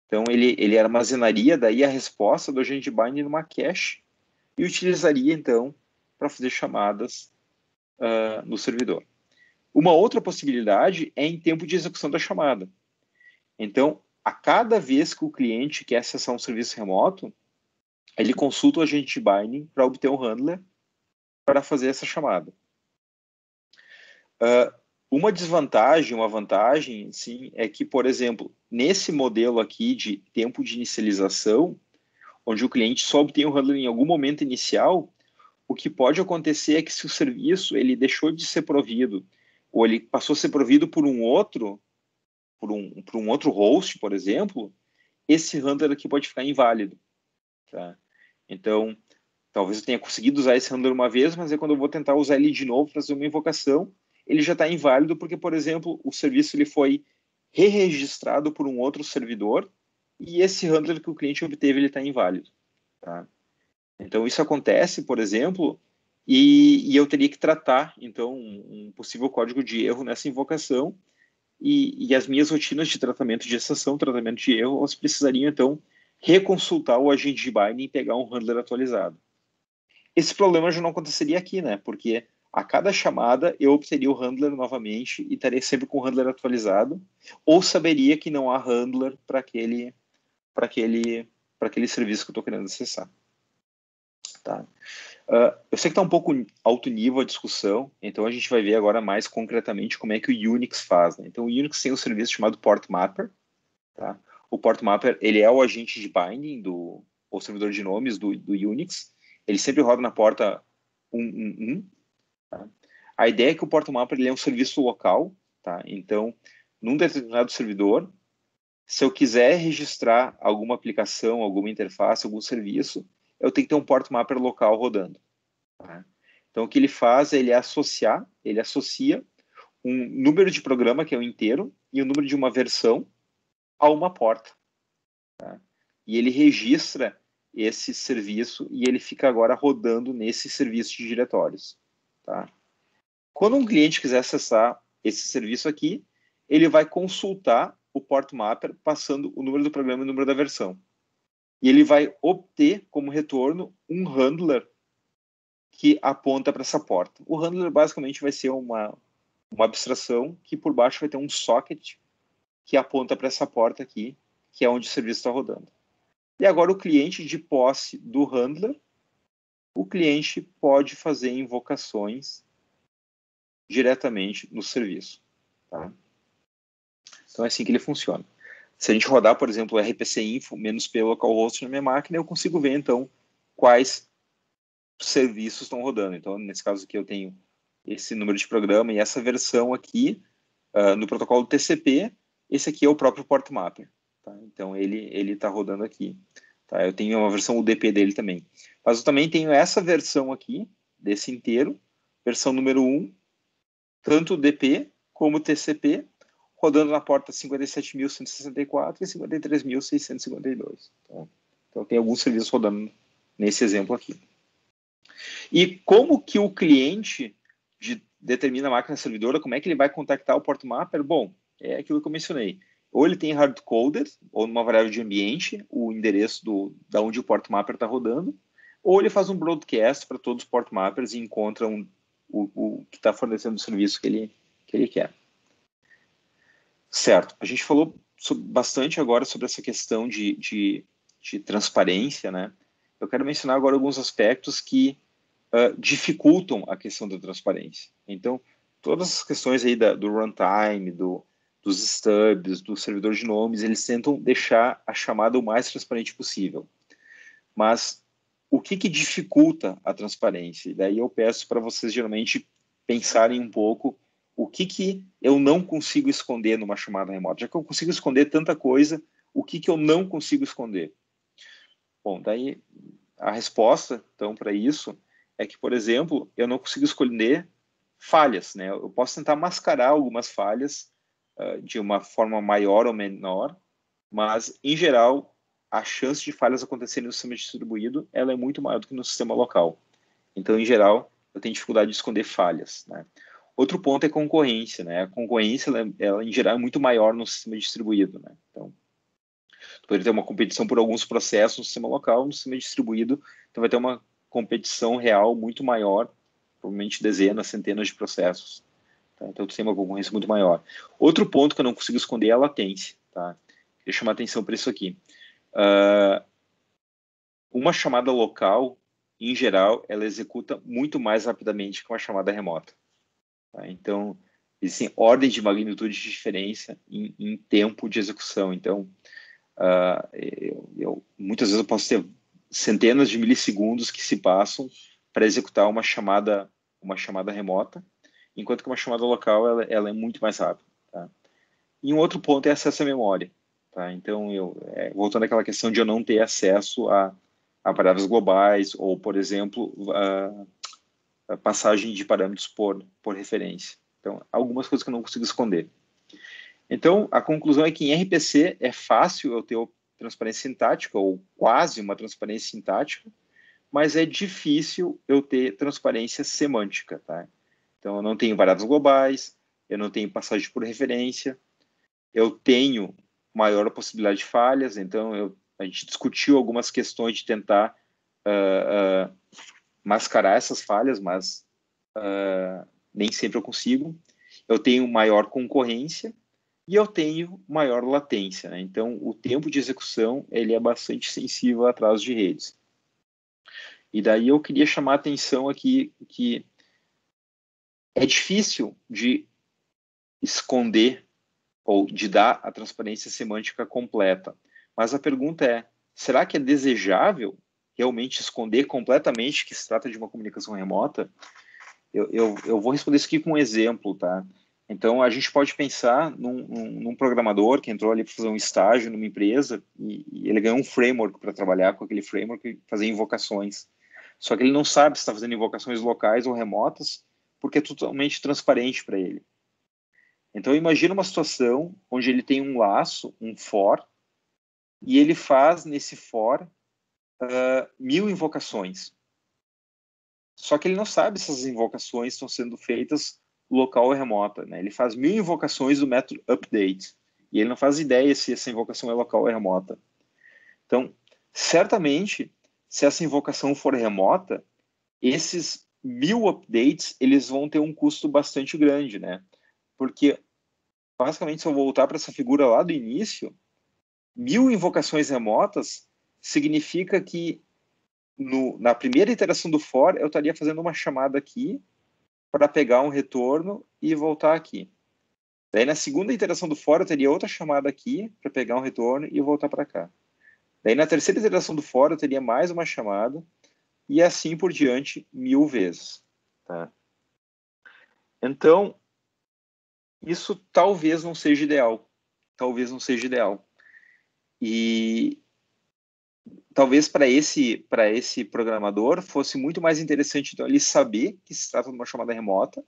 Então, ele armazenaria daí a resposta do agente binding numa cache e utilizaria, então, para fazer chamadas no servidor. Uma outra possibilidade é em tempo de execução da chamada. Então, a cada vez que o cliente quer acessar um serviço remoto, ele consulta o agente binding para obter um handler para fazer essa chamada. Uma desvantagem, uma vantagem, sim, é que, por exemplo, nesse modelo aqui de tempo de inicialização, onde o cliente só obtém o handler em algum momento inicial, o que pode acontecer é que se o serviço ele deixou de ser provido, ou ele passou a ser provido por um outro host, por exemplo, esse handler aqui pode ficar inválido. Tá? Então, talvez eu tenha conseguido usar esse handler uma vez, mas é quando eu vou tentar usar ele de novo para fazer uma invocação, ele já está inválido porque, por exemplo, o serviço ele foi re-registrado por um outro servidor e esse handler que o cliente obteve ele está inválido. Tá? Então, isso acontece, por exemplo, e eu teria que tratar, então, um possível código de erro nessa invocação, e as minhas rotinas de tratamento de exceção, tratamento de erro, elas precisariam, então, reconsultar o agente de binding e pegar um handler atualizado. Esse problema já não aconteceria aqui, né? Porque a cada chamada eu obteria o handler novamente e estaria sempre com o handler atualizado, ou saberia que não há handler para aquele serviço que eu estou querendo acessar. Tá? Eu sei que está um pouco alto nível a discussão, então a gente vai ver agora mais concretamente como é que o Unix faz. Né? Então o Unix tem um serviço chamado Port Mapper. Tá? O Port Mapper ele é o agente de binding o servidor de nomes do Unix. Ele sempre roda na porta 111. Tá? A ideia é que o Port Mapper ele é um serviço local. Tá? Então, num determinado servidor, se eu quiser registrar alguma aplicação, alguma interface, algum serviço, eu tenho que ter um Port Mapper local rodando. Tá? Então, o que ele faz é ele associa um número de programa, que é o inteiro, e o número de uma versão a uma porta. Tá? E ele registra esse serviço e ele fica agora rodando nesse serviço de diretórios. Tá? Quando um cliente quiser acessar esse serviço aqui, ele vai consultar o Port Mapper passando o número do programa e o número da versão. E ele vai obter como retorno um handler que aponta para essa porta. O handler basicamente vai ser uma abstração que por baixo vai ter um socket que aponta para essa porta aqui, que é onde o serviço está rodando. E agora o cliente, de posse do handler, o cliente pode fazer invocações diretamente no serviço. Tá? Então é assim que ele funciona. Se a gente rodar, por exemplo, rpc info -p localhost na minha máquina, eu consigo ver, então, quais serviços estão rodando. Então, nesse caso aqui, eu tenho esse número de programa e essa versão aqui, no protocolo TCP, esse aqui é o próprio Port Mapper. Tá? Então, ele está rodando aqui. Tá? Eu tenho uma versão UDP dele também. Mas eu também tenho essa versão aqui, desse inteiro, versão número 1, tanto UDP como TCP, rodando na porta 57.164 e 53.652. Tá? Então, tem alguns serviços rodando nesse exemplo aqui. E como que o cliente determina a máquina servidora, como é que ele vai contactar o Port Mapper? Bom, é aquilo que eu mencionei. Ou ele tem hard-coded, ou numa variável de ambiente, o endereço da onde o Port Mapper está rodando, ou ele faz um broadcast para todos os Port Mappers e encontra o que está fornecendo o serviço que ele quer. Certo. A gente falou bastante agora sobre essa questão de transparência, né? Eu quero mencionar agora alguns aspectos que dificultam a questão da transparência. Então, todas as questões aí do runtime, dos stubs, do servidor de nomes, eles tentam deixar a chamada o mais transparente possível. Mas o que dificulta a transparência? E daí eu peço para vocês, geralmente, pensarem um pouco o que eu não consigo esconder numa chamada remota. Já que eu consigo esconder tanta coisa, o que eu não consigo esconder? Bom, daí a resposta, então, para isso é que, por exemplo, eu não consigo esconder falhas, né? Eu posso tentar mascarar algumas falhas de uma forma maior ou menor, mas, em geral, a chance de falhas acontecerem no sistema distribuído ela é muito maior do que no sistema local. Então, em geral, eu tenho dificuldade de esconder falhas, né? Outro ponto é concorrência, né? A concorrência, ela em geral, é muito maior no sistema distribuído, né? Então, poderia ter uma competição por alguns processos no sistema local, no sistema distribuído, então vai ter uma competição real muito maior, provavelmente dezenas, centenas de processos. Tá? Então, tem uma concorrência muito maior. Outro ponto que eu não consigo esconder é a latência. Tá? Queria chamar a atenção para isso aqui. Uma chamada local, em geral, ela executa muito mais rapidamente que uma chamada remota. Tá? Então, existem ordens de magnitude de diferença em tempo de execução. Então, muitas vezes eu posso ter centenas de milissegundos que se passam para executar uma chamada remota, enquanto que uma chamada local ela é muito mais rápida. Tá? E um outro ponto é acesso à memória. Tá? Então, voltando àquela questão de eu não ter acesso a parámetros globais ou, por exemplo, a passagem de parâmetros por referência. Então, algumas coisas que eu não consigo esconder. Então, a conclusão é que em RPC é fácil eu ter transparência sintática, ou quase uma transparência sintática, mas é difícil eu ter transparência semântica, tá? Então, eu não tenho variáveis globais, eu não tenho passagem por referência, eu tenho maior possibilidade de falhas, então a gente discutiu algumas questões de tentar mascarar essas falhas, mas nem sempre eu consigo. Eu tenho maior concorrência e eu tenho maior latência, né? Então, o tempo de execução ele é bastante sensível a atraso de redes. E daí eu queria chamar a atenção aqui que é difícil de esconder ou de dar a transparência semântica completa. Mas a pergunta é, será que é desejável realmente esconder completamente que se trata de uma comunicação remota? Eu vou responder isso aqui com um exemplo, tá? Então, a gente pode pensar num programador que entrou ali para fazer um estágio numa empresa e ele ganhou um framework para trabalhar com aquele framework e fazer invocações. Só que ele não sabe se está fazendo invocações locais ou remotas, porque é totalmente transparente para ele. Então, imagina uma situação onde ele tem um laço, um for, e ele faz nesse for 1000 invocações. Só que ele não sabe se essas invocações estão sendo feitas local ou remota, né? Ele faz 1000 invocações do método update, e ele não faz ideia se essa invocação é local ou remota. Então, certamente, se essa invocação for remota, esses 1000 updates, eles vão ter um custo bastante grande, né? Porque, basicamente, se eu voltar para essa figura lá do início, 1000 invocações remotas significa que na primeira iteração do for, eu estaria fazendo uma chamada aqui para pegar um retorno e voltar aqui. Daí, na segunda iteração do for, eu teria outra chamada aqui para pegar um retorno e voltar para cá. Daí, na terceira iteração do for, eu teria mais uma chamada e assim por diante 1000 vezes. Tá? Então, isso talvez não seja ideal. Talvez não seja ideal. E talvez para esse programador fosse muito mais interessante então, ele saber que se trata de uma chamada remota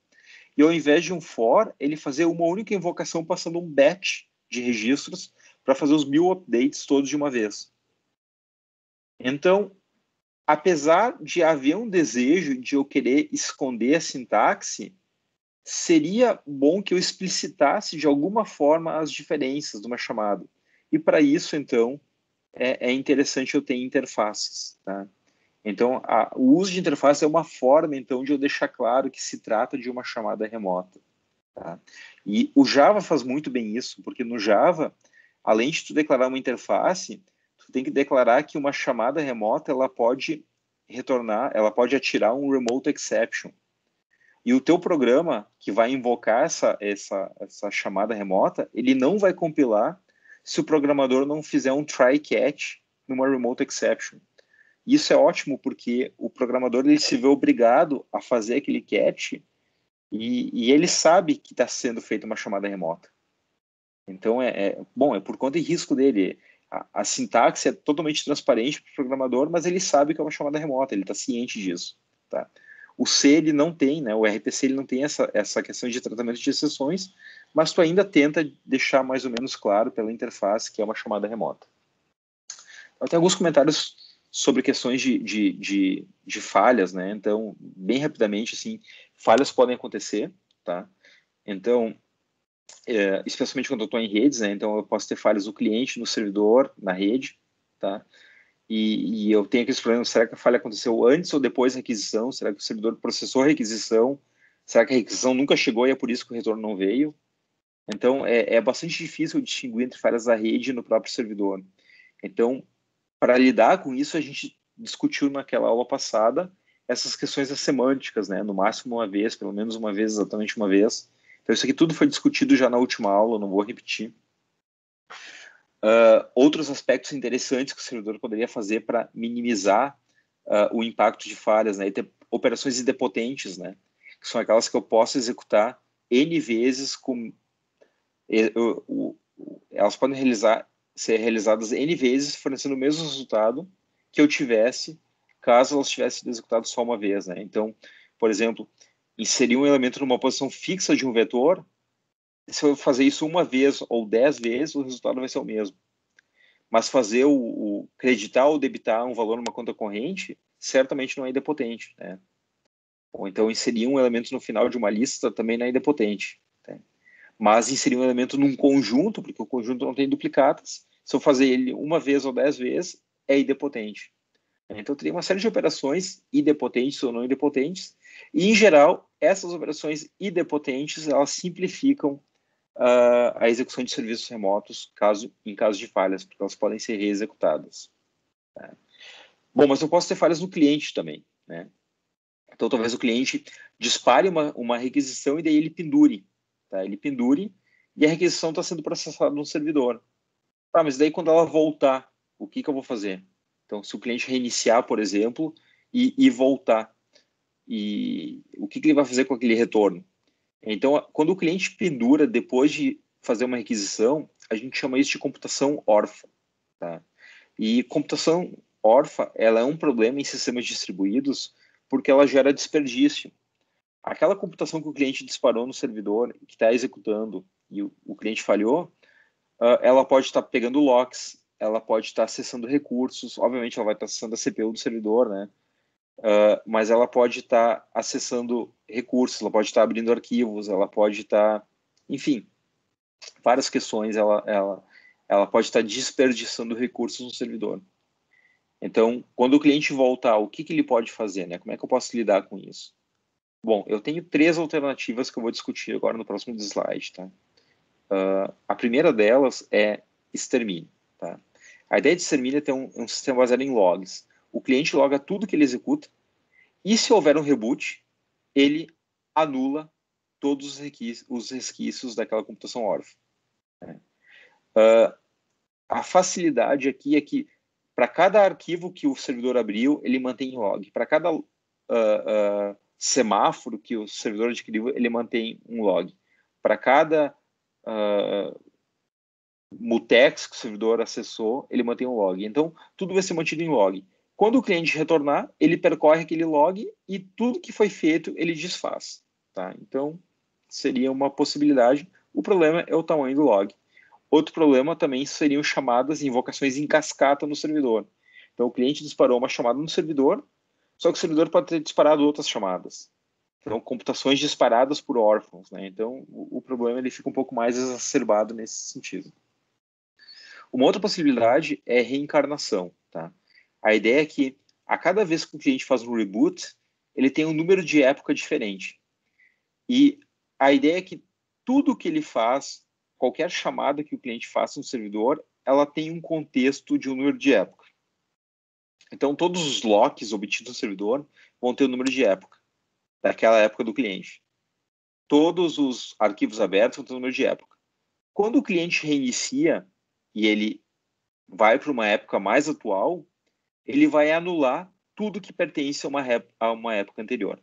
e ao invés de um for, ele fazer uma única invocação passando um batch de registros para fazer os 1000 updates todos de uma vez. Então, apesar de haver um desejo de eu querer esconder a sintaxe, seria bom que eu explicitasse de alguma forma as diferenças de uma chamada. E para isso, então, é interessante eu ter interfaces. Tá? Então, o uso de interface é uma forma, então, de eu deixar claro que se trata de uma chamada remota. Tá? E o Java faz muito bem isso, porque no Java, além de tu declarar uma interface, tu tem que declarar que uma chamada remota ela pode retornar, ela pode atirar um remote exception. E o teu programa que vai invocar essa chamada remota, ele não vai compilar se o programador não fizer um try-catch numa remote exception. Isso é ótimo porque o programador ele se vê obrigado a fazer aquele catch e ele sabe que está sendo feita uma chamada remota. Então, bom, é por conta e risco dele. A sintaxe é totalmente transparente para o programador, mas ele sabe que é uma chamada remota, ele está ciente disso. Tá? O C ele não tem, né? O RPC ele não tem essa questão de tratamento de exceções, mas tu ainda tenta deixar mais ou menos claro pela interface que é uma chamada remota. Então, tem alguns comentários sobre questões de falhas, né? Então, bem rapidamente, assim, falhas podem acontecer, tá? Então, especialmente quando eu estou em redes, né? Então, eu posso ter falhas no cliente, no servidor, na rede, tá? E eu tenho aqueles problemas, será que a falha aconteceu antes ou depois da requisição? Será que o servidor processou a requisição? Será que a requisição nunca chegou e é por isso que o retorno não veio? Então, é bastante difícil distinguir entre falhas da rede e no próprio servidor. Então, para lidar com isso, a gente discutiu naquela aula passada essas questões das semânticas, né? No máximo uma vez, pelo menos uma vez, exatamente uma vez. Então, isso aqui tudo foi discutido já na última aula, não vou repetir. Outros aspectos interessantes que o servidor poderia fazer para minimizar o impacto de falhas, né? E ter operações idempotentes, né? Que são aquelas que eu posso executar N vezes com... elas podem ser realizadas N vezes, fornecendo o mesmo resultado que eu tivesse, caso elas tivessem sido executadas só uma vez, né? Então, por exemplo, inserir um elemento numa posição fixa de um vetor, se eu fazer isso uma vez ou 10 vezes, o resultado vai ser o mesmo. Mas fazer creditar ou debitar um valor numa conta corrente, certamente não é idempotente, né? Ou então inserir um elemento no final de uma lista também não é idempotente, né? Mas inserir um elemento num conjunto, porque o conjunto não tem duplicatas, se eu fazer ele uma vez ou 10 vezes, é idempotente. Então, teria uma série de operações idempotentes ou não idempotentes, e, em geral, essas operações idempotentes, elas simplificam a execução de serviços remotos em caso de falhas, porque elas podem ser reexecutadas. Né? Bom, mas eu posso ter falhas no cliente também, né? Então, talvez o cliente dispare uma requisição e daí ele pendure. Tá? Ele pendure e a requisição está sendo processada no servidor. Tá, mas daí quando ela voltar, o que eu vou fazer? Então, se o cliente reiniciar, por exemplo, e voltar, e o que ele vai fazer com aquele retorno? Então, quando o cliente pendura depois de fazer uma requisição, a gente chama isso de computação órfã. Tá? E computação órfã, ela é um problema em sistemas distribuídos porque ela gera desperdício. Aquela computação que o cliente disparou no servidor, que está executando, e o cliente falhou, ela pode estar pegando locks, ela pode estar acessando recursos, obviamente ela vai estar acessando a CPU do servidor, né? Mas ela pode estar acessando recursos, ela pode estar abrindo arquivos, ela pode estar, enfim, várias questões, ela pode estar desperdiçando recursos no servidor. Então, quando o cliente voltar, o que ele pode fazer, né? Como é que eu posso lidar com isso? Bom, eu tenho 3 alternativas que eu vou discutir agora no próximo slide, tá? A primeira delas é extermínio, tá? A ideia de extermínio é ter um sistema baseado em logs. O cliente loga tudo que ele executa e se houver um reboot, ele anula todos os resquícios daquela computação órfã. Né? A facilidade aqui é que para cada arquivo que o servidor abriu, ele mantém log. Para cada semáforo que o servidor adquiriu, ele mantém um log. Para cada mutex que o servidor acessou, ele mantém um log. Então, tudo vai ser mantido em log. Quando o cliente retornar, ele percorre aquele log e tudo que foi feito, ele desfaz. Tá? Então, seria uma possibilidade. O problema é o tamanho do log. Outro problema também seriam chamadas e invocações em cascata no servidor. Então, o cliente disparou uma chamada no servidor, só que o servidor pode ter disparado outras chamadas. Então, computações disparadas por órfãos. Né? Então, o problema ele fica um pouco mais exacerbado nesse sentido. Uma outra possibilidade é reencarnação. Tá? A ideia é que a cada vez que o cliente faz um reboot, ele tem um número de época diferente. E a ideia é que tudo que ele faz, qualquer chamada que o cliente faça no servidor, ela tem um contexto de um número de época. Então, todos os locks obtidos no servidor vão ter o número de época, daquela época do cliente. Todos os arquivos abertos vão ter o número de época. Quando o cliente reinicia e ele vai para uma época mais atual, ele vai anular tudo que pertence a uma época anterior.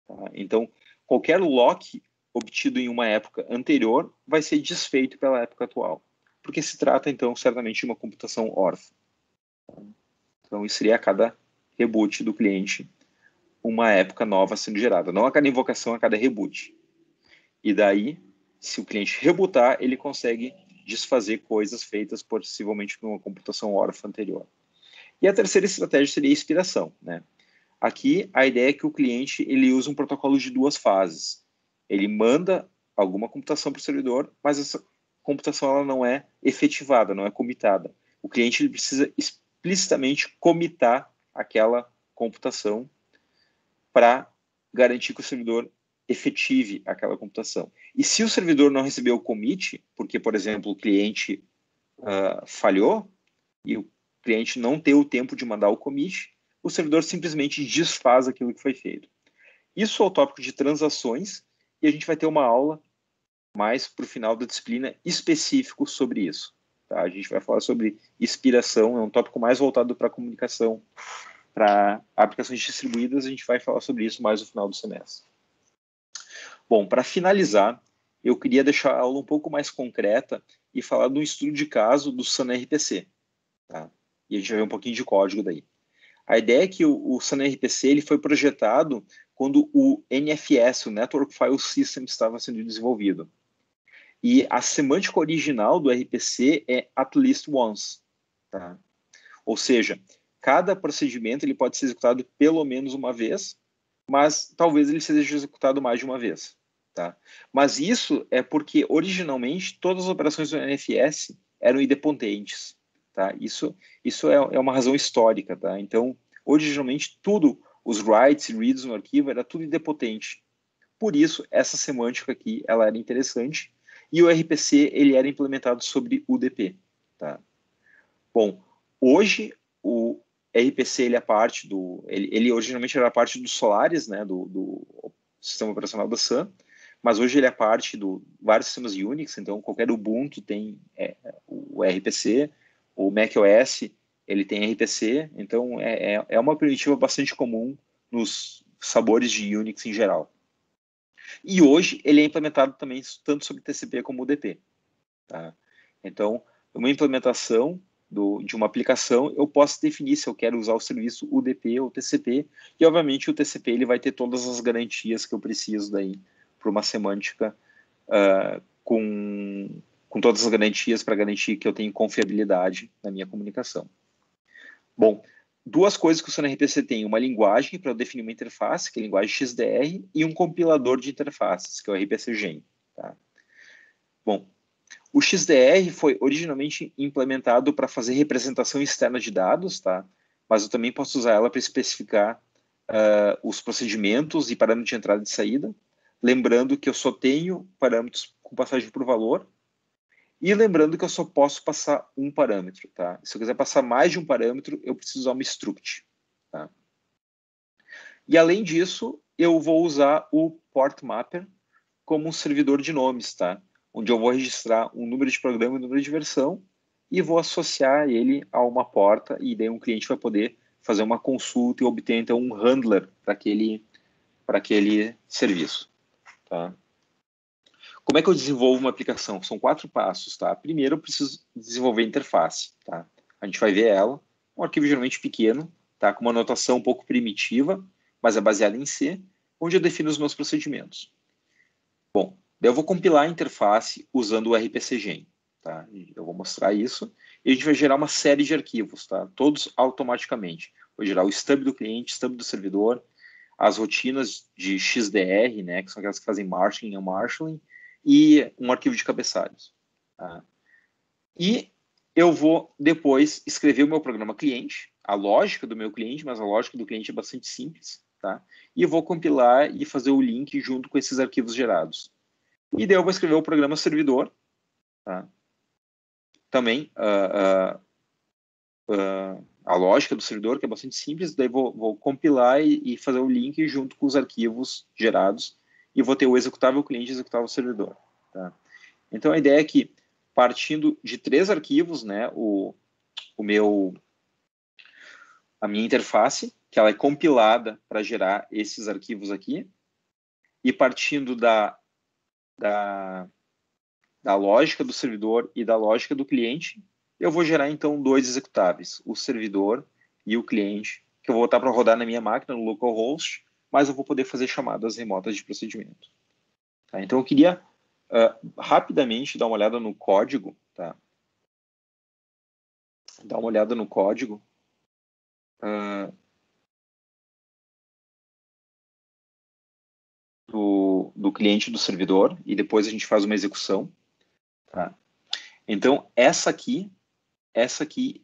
Tá? Então, qualquer lock obtido em uma época anterior vai ser desfeito pela época atual, porque se trata, então, certamente de uma computação órfã. Então, isso seria a cada reboot do cliente uma época nova sendo gerada, não a cada invocação, a cada reboot. E daí, se o cliente rebootar, ele consegue desfazer coisas feitas possivelmente por uma computação órfã anterior. E a terceira estratégia seria a expiração, né? Aqui, a ideia é que o cliente ele usa um protocolo de 2 fases. Ele manda alguma computação para o servidor, mas essa computação ela não é efetivada, não é comitada. O cliente ele precisa explicitamente comitar aquela computação para garantir que o servidor efetive aquela computação. E se o servidor não recebeu o commit, porque, por exemplo, o cliente falhou e o cliente não tem o tempo de mandar o commit, o servidor simplesmente desfaz aquilo que foi feito. Isso é o tópico de transações e a gente vai ter uma aula mais para o final da disciplina específico sobre isso. Tá? A gente vai falar sobre expiração, é um tópico mais voltado para a comunicação, para aplicações distribuídas, a gente vai falar sobre isso mais no final do semestre. Bom, para finalizar, eu queria deixar a aula um pouco mais concreta e falar de um estudo de caso do SAN-RPC. Tá? E a gente vai ver um pouquinho de código daí. A ideia é que o SAN-RPC ele foi projetado quando o NFS, o Network File System, estava sendo desenvolvido. E a semântica original do RPC é at least once. Tá? Ou seja, cada procedimento ele pode ser executado pelo menos uma vez, mas talvez ele seja executado mais de uma vez. Tá? Mas isso é porque, originalmente, todas as operações do NFS eram idempotentes. Tá? Isso é uma razão histórica. Tá? Então, originalmente, tudo, os writes e reads no arquivo, era tudo idempotente. Por isso, essa semântica aqui, ela era interessante, e o RPC, ele era implementado sobre UDP. Tá? Bom, hoje, o RPC, ele é parte do... Ele originalmente era parte do Solaris, né, do sistema operacional da Sun, mas hoje ele é parte de vários sistemas Unix, então qualquer Ubuntu tem o RPC, o macOS, ele tem RPC, então é uma primitiva bastante comum nos sabores de Unix em geral. E hoje ele é implementado também tanto sobre TCP como UDP. Tá? Então, uma implementação de uma aplicação, eu posso definir se eu quero usar o serviço UDP ou TCP, e obviamente o TCP ele vai ter todas as garantias que eu preciso daí para uma semântica com todas as garantias para garantir que eu tenho confiabilidade na minha comunicação. Bom, duas coisas que o SonRPC tem, uma linguagem para eu definir uma interface, que é a linguagem XDR, e um compilador de interfaces, que é o RPCGen. Tá? Bom, o XDR foi originalmente implementado para fazer representação externa de dados, tá? Mas eu também posso usar ela para especificar os procedimentos e parâmetros de entrada e de saída, lembrando que eu só tenho parâmetros com passagem por valor, e lembrando que eu só posso passar um parâmetro. Tá? Se eu quiser passar mais de um parâmetro, eu preciso usar uma struct. Tá? E além disso, eu vou usar o port mapper como um servidor de nomes, tá? Onde eu vou registrar um número de programa e um número de versão e vou associar ele a uma porta, e daí um cliente vai poder fazer uma consulta e obter então um handler para aquele serviço. Tá? Como é que eu desenvolvo uma aplicação? São 4 passos. Tá? Primeiro, eu preciso desenvolver a interface. Tá? A gente vai ver ela, um arquivo geralmente pequeno, tá? Com uma notação um pouco primitiva, mas é baseada em C, onde eu defino os meus procedimentos. Bom, daí eu vou compilar a interface usando o RPCGen. Tá? Eu vou mostrar isso. E a gente vai gerar uma série de arquivos, tá? Todos automaticamente. Vou gerar o stub do cliente, stub do servidor, as rotinas de XDR, né, que são aquelas que fazem marshalling e unmarshalling, e um arquivo de cabeçalhos. Tá? E eu vou depois escrever o meu programa cliente, a lógica do meu cliente, mas a lógica do cliente é bastante simples, tá? E eu vou compilar e fazer o link junto com esses arquivos gerados. E daí eu vou escrever o programa servidor, tá? Também a lógica do servidor, que é bastante simples, daí vou compilar e fazer o link junto com os arquivos gerados, e vou ter o executável cliente e o executável servidor. Tá? Então a ideia é que, partindo de 3 arquivos, né, a minha interface, que ela é compilada para gerar esses arquivos aqui, e partindo da lógica do servidor e da lógica do cliente, eu vou gerar, então, 2 executáveis, o servidor e o cliente, que eu vou botar para rodar na minha máquina, no localhost, mas eu vou poder fazer chamadas remotas de procedimento. Tá? Então, eu queria rapidamente dar uma olhada no código, tá? Dar uma olhada no código. Do cliente e do servidor, e depois a gente faz uma execução. Tá? Então, essa aqui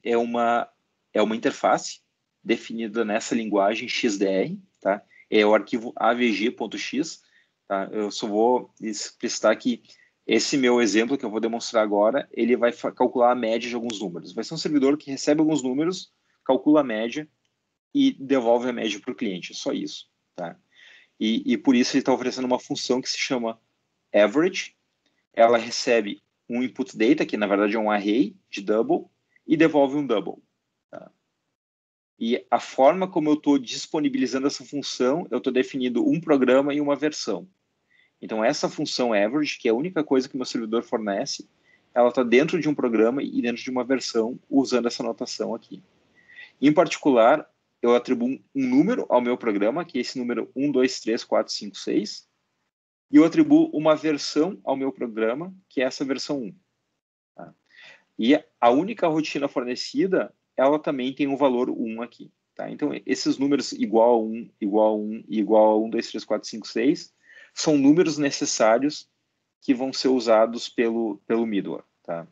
é uma interface definida nessa linguagem XDR, tá? É o arquivo avg.x. Tá? Eu só vou explicitar que esse meu exemplo que eu vou demonstrar agora, ele vai calcular a média de alguns números. Vai ser um servidor que recebe alguns números, calcula a média e devolve a média para o cliente. É só isso. Tá? E por isso ele está oferecendo uma função que se chama average. Ela recebe um input data, que na verdade é um array de double, e devolve um double. Tá? E a forma como eu estou disponibilizando essa função, eu estou definindo um programa e uma versão. Então essa função average, que é a única coisa que o meu servidor fornece, ela está dentro de um programa e dentro de uma versão, usando essa notação aqui. Em particular, eu atribuo um número ao meu programa, que é esse número 1, 2, 3, 4, 5, 6, e eu atribuo uma versão ao meu programa, que é essa versão 1. Tá? E a única rotina fornecida ela também tem um valor 1 aqui. Tá? Então, esses números igual a 1, igual a 1 e igual a 1, 2, 3, 4, 5, 6 são números necessários que vão ser usados pelo middleware. Tá?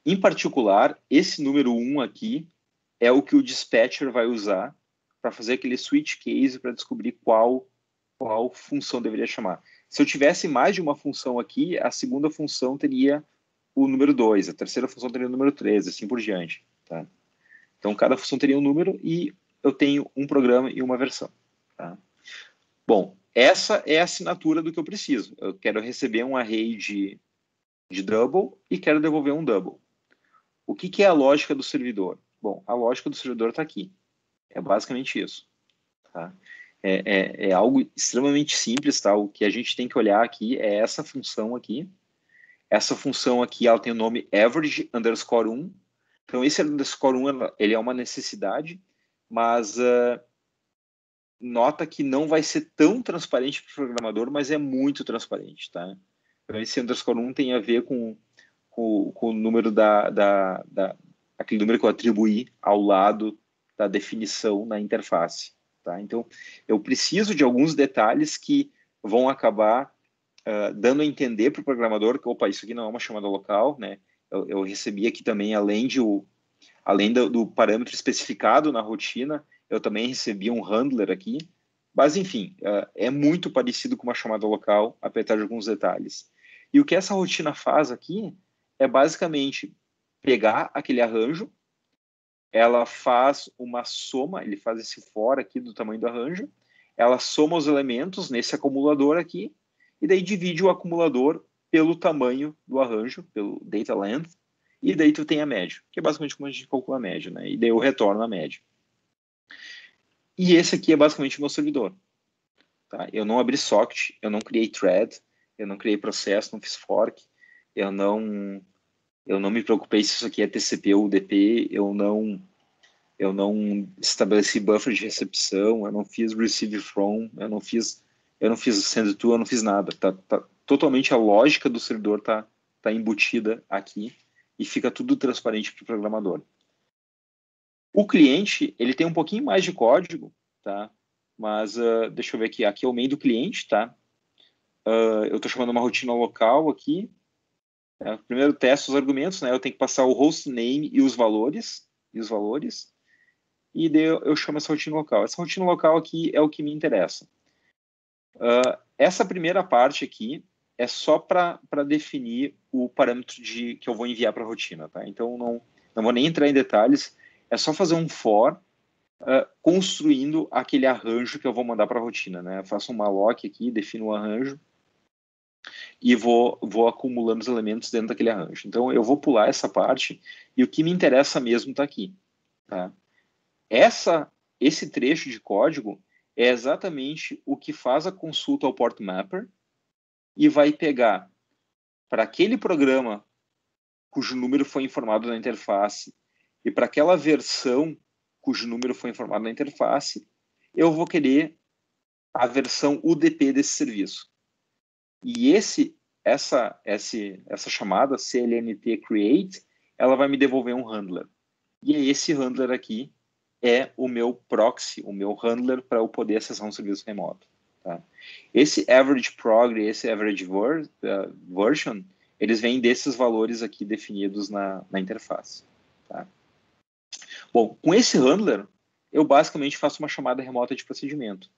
Em particular, esse número 1 aqui é o que o dispatcher vai usar para fazer aquele switch case para descobrir qual função deveria chamar. Se eu tivesse mais de uma função aqui, a segunda função teria o número 2, a terceira função teria o número 3, assim por diante. Tá? Então, cada função teria um número e eu tenho um programa e uma versão. Tá? Bom, essa é a assinatura do que eu preciso. Eu quero receber um array de double e quero devolver um double. O que é a lógica do servidor? Bom, a lógica do servidor está aqui. É basicamente isso. Tá? É algo extremamente simples. Tá? O que a gente tem que olhar aqui é essa função aqui. Essa função aqui ela tem o nome average underscore 1. Então, esse underscore 1 ele é uma necessidade, mas nota que não vai ser tão transparente para o programador, mas é muito transparente. Tá? Então, esse underscore 1 tem a ver com o número aquele número que eu atribuí ao lado da definição na interface. Tá? Então, eu preciso de alguns detalhes que vão acabar dando a entender para o programador que, opa, isso aqui não é uma chamada local, né? Eu recebi aqui também, além do parâmetro especificado na rotina, eu também recebi um handler aqui, mas enfim, é muito parecido com uma chamada local, apesar de alguns detalhes. E o que essa rotina faz aqui é basicamente pegar aquele arranjo, ela faz uma soma, ele faz esse for aqui do tamanho do arranjo, ela soma os elementos nesse acumulador aqui, e daí divide o acumulador pelo tamanho do arranjo, pelo data length, e daí tu tem a média, que é basicamente como a gente calcula a média, né? E daí eu retorno a média. E esse aqui é basicamente o meu servidor. Tá? Eu não abri socket, eu não criei thread, eu não criei processo, não fiz fork, eu não me preocupei se isso aqui é TCP ou UDP, eu não estabeleci buffer de recepção, eu não fiz receive from, eu não fiz send to, eu não fiz nada. Tá totalmente a lógica do servidor tá embutida aqui e fica tudo transparente para o programador. O cliente, ele tem um pouquinho mais de código, tá? Mas deixa eu ver aqui. Aqui é o main do cliente, tá? Eu estou chamando uma rotina local aqui. Primeiro testo os argumentos, né? Eu tenho que passar o host name e os valores. E daí eu chamo essa rotina local. Essa rotina local aqui é o que me interessa. Essa primeira parte aqui é só para definir o parâmetro que eu vou enviar para a rotina, tá? Então, não vou nem entrar em detalhes. É só fazer um for construindo aquele arranjo que eu vou mandar para a rotina, né? Eu faço um malloc aqui, defino o arranjo e vou acumulando os elementos dentro daquele arranjo. Então, eu vou pular essa parte e o que me interessa mesmo está aqui, tá? Esse trecho de código é exatamente o que faz a consulta ao port mapper e vai pegar para aquele programa cujo número foi informado na interface e para aquela versão cujo número foi informado na interface, eu vou querer a versão UDP desse serviço. E essa chamada CLNT create, ela vai me devolver um handler. E esse handler aqui é o meu proxy, o meu handler para eu poder acessar um serviço remoto. Tá? Esse average prog e esse average version, eles vêm desses valores aqui definidos na interface. Tá? Bom, com esse handler, eu basicamente faço uma chamada remota de procedimento.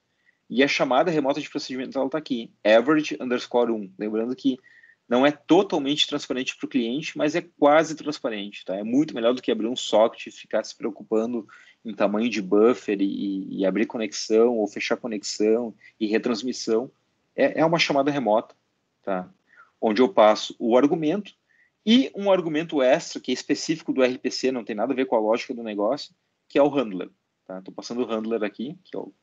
E a chamada remota de procedimento está aqui, average underscore 1. Lembrando que não é totalmente transparente para o cliente, mas é quase transparente. Tá? É muito melhor do que abrir um socket e ficar se preocupando em tamanho de buffer e abrir conexão ou fechar conexão e retransmissão. É uma chamada remota, tá? Onde eu passo o argumento e um argumento extra, que é específico do RPC, não tem nada a ver com a lógica do negócio, que é o handler. Estou passando o handler aqui, que eu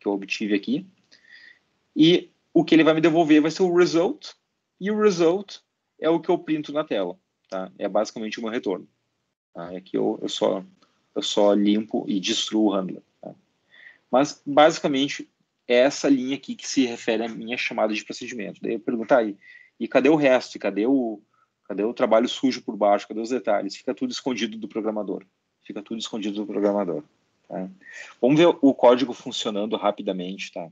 obtive aqui. E o que ele vai me devolver vai ser o result, e o result é o que eu printo na tela. Tá? É basicamente o meu retorno. Tá? Aqui eu só limpo e destruo o handler. Tá? Mas, basicamente, é essa linha aqui que se refere à minha chamada de procedimento. Daí eu pergunto, e cadê o resto? Cadê o trabalho sujo por baixo? Cadê os detalhes? Fica tudo escondido do programador. Fica tudo escondido do programador. Tá? Vamos ver o código funcionando rapidamente. Tá?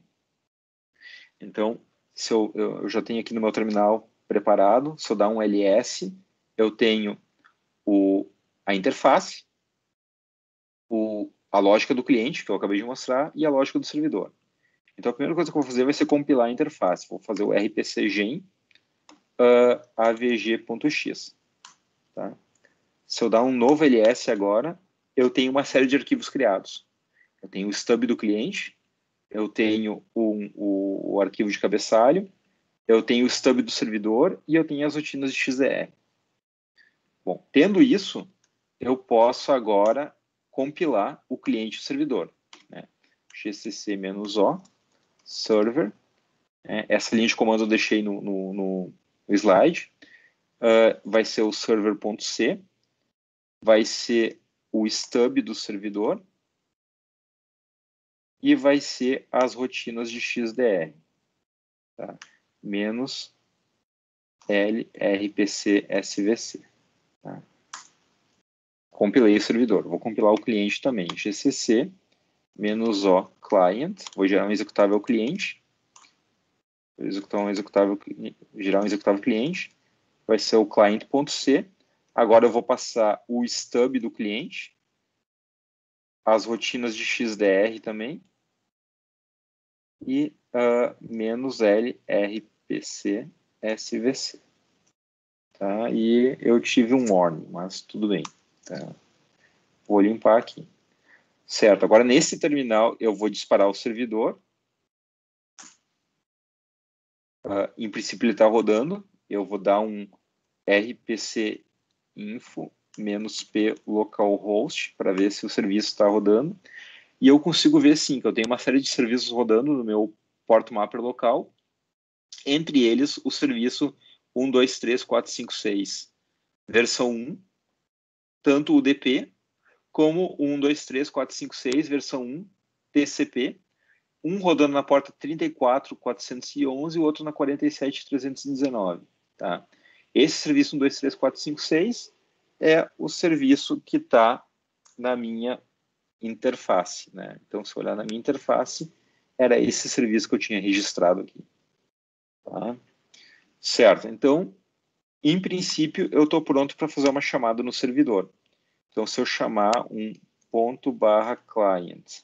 Então, se eu já tenho aqui no meu terminal preparado, se eu dar um ls, eu tenho a interface, a lógica do cliente, que eu acabei de mostrar, e a lógica do servidor. Então, a primeira coisa que eu vou fazer vai ser compilar a interface. Vou fazer o rpcgen avg.x. Tá? Se eu dar um novo ls agora, eu tenho uma série de arquivos criados. Eu tenho o stub do cliente, eu tenho o arquivo de cabeçalho, eu tenho o stub do servidor e eu tenho as rotinas de XDR. Bom, tendo isso, eu posso agora compilar o cliente e o servidor. Né? gcc-o, server, essa linha de comando eu deixei no slide, vai ser o server.c, vai ser o stub do servidor e vai ser as rotinas de XDR. Tá? Menos LRPC-SVC. Tá? Compilei o servidor. Vou compilar o cliente também. GCC -o client. Vou gerar um executável cliente. Vou gerar um executável cliente. Vai ser o client.c. Agora eu vou passar o stub do cliente. As rotinas de XDR também. E menos LRPC-SVC. Tá? E eu tive um warning, mas tudo bem. Tá? Vou limpar aqui. Certo, agora nesse terminal eu vou disparar o servidor. Em princípio ele está rodando. Eu vou dar um rpc info -p localhost para ver se o serviço está rodando. E eu consigo ver sim que eu tenho uma série de serviços rodando no meu port mapper local. Entre eles o serviço 1234566 versão 1, tanto o DP como o 123456 versão 1 TCP, um rodando na porta 34411 e o outro na 47319. Tá? Esse serviço 123456 é o serviço que está na minha interface. Né? Então, se eu olhar na minha interface, era esse serviço que eu tinha registrado aqui. Tá? Certo, então, em princípio, eu estou pronto para fazer uma chamada no servidor. Então, se eu chamar um ./client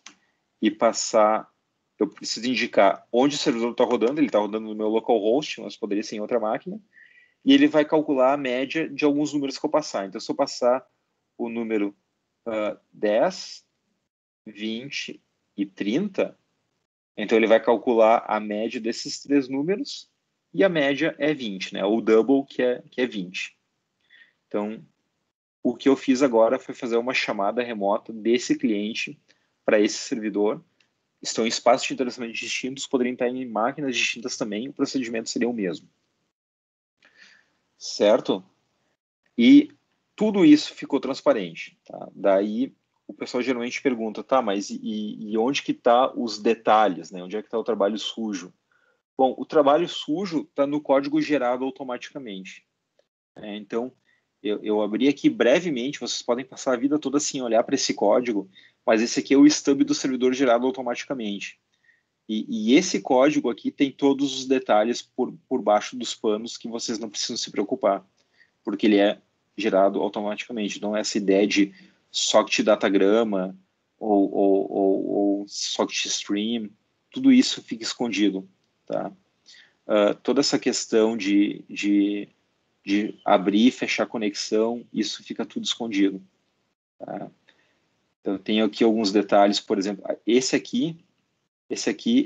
e passar, eu preciso indicar onde o servidor está rodando. Ele está rodando no meu localhost, mas poderia ser em outra máquina. E ele vai calcular a média de alguns números que eu passar. Então, se eu passar o número 10, 20 e 30, então ele vai calcular a média desses três números e a média é 20, né? O double, que é 20. Então, o que eu fiz agora foi fazer uma chamada remota desse cliente para esse servidor. Estão em espaços de endereçamento distintos, poderiam estar em máquinas distintas também, o procedimento seria o mesmo. Certo? E tudo isso ficou transparente. Tá? Daí o pessoal geralmente pergunta, tá, mas e onde que está os detalhes? Né? Onde é que está o trabalho sujo? Bom, o trabalho sujo está no código gerado automaticamente. Então, eu abri aqui brevemente, vocês podem passar a vida toda assim, olhar para esse código, mas esse aqui é o stub do servidor gerado automaticamente. E esse código aqui tem todos os detalhes por baixo dos panos que vocês não precisam se preocupar, porque ele é gerado automaticamente. Então, essa ideia de socket datagrama ou socket stream, tudo isso fica escondido. Tá? Toda essa questão de abrir e fechar conexão, isso fica tudo escondido. Tá? Então, eu tenho aqui alguns detalhes, por exemplo, esse aqui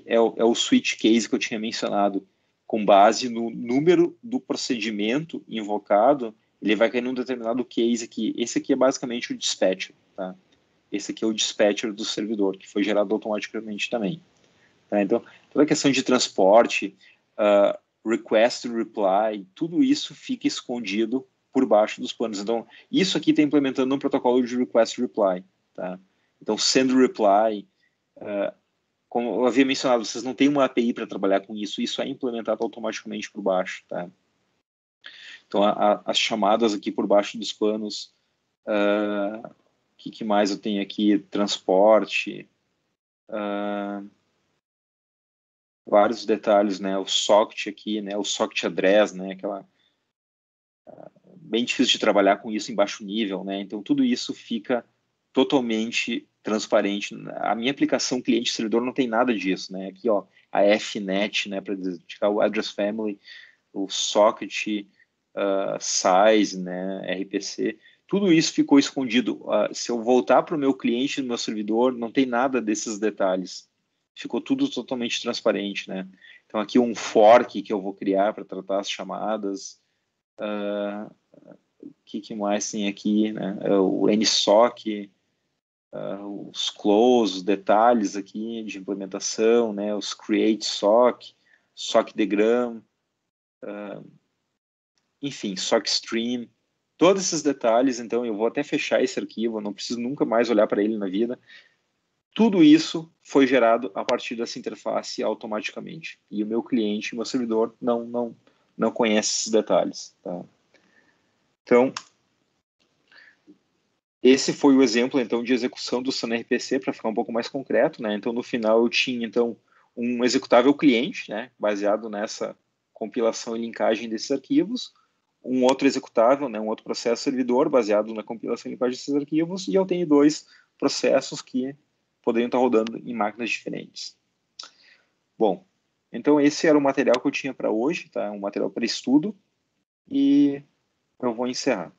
é o switch case que eu tinha mencionado, com base no número do procedimento invocado, ele vai cair num determinado case aqui. Esse aqui é basicamente o dispatcher. Tá? Esse aqui é o dispatcher do servidor, que foi gerado automaticamente também. Tá? Então, toda a questão de transporte, request reply, tudo isso fica escondido por baixo dos panos. Então, isso aqui está implementando um protocolo de request reply. Tá? Então, send reply, como eu havia mencionado, vocês não têm uma API para trabalhar com isso, isso é implementado automaticamente por baixo. Tá? Então, as chamadas aqui por baixo dos panos, que mais eu tenho aqui? Transporte, vários detalhes, né? O socket aqui, né? O socket address, né? Aquela bem difícil de trabalhar com isso em baixo nível, né? Então tudo isso fica totalmente transparente. A minha aplicação cliente-servidor não tem nada disso, né? Aqui, ó, a FNet, né? Para dedicar o address family, o socket, size, né? RPC. Tudo isso ficou escondido. Se eu voltar para o meu cliente no meu servidor, não tem nada desses detalhes. Ficou tudo totalmente transparente, né? Então aqui um fork que eu vou criar para tratar as chamadas. O que mais tem aqui, né? O NSOC, os close, os detalhes aqui de implementação, né? Os create SOC, SOC diagram, enfim, SOC stream, todos esses detalhes. Então eu vou até fechar esse arquivo, eu não preciso nunca mais olhar para ele na vida. Tudo isso foi gerado a partir dessa interface automaticamente. E o meu cliente, meu servidor, não conhece esses detalhes. Tá? Então, esse foi o exemplo, então, de execução do SunRPC, para ficar um pouco mais concreto, né? Então, no final, eu tinha, então, um executável cliente, né? Baseado nessa compilação e linkagem desses arquivos, um outro executável, né? Um outro processo servidor, baseado na compilação e linkagem desses arquivos, e eu tenho dois processos que poderiam estar rodando em máquinas diferentes. Bom, então esse era o material que eu tinha para hoje, tá? Um material para estudo, e eu vou encerrar.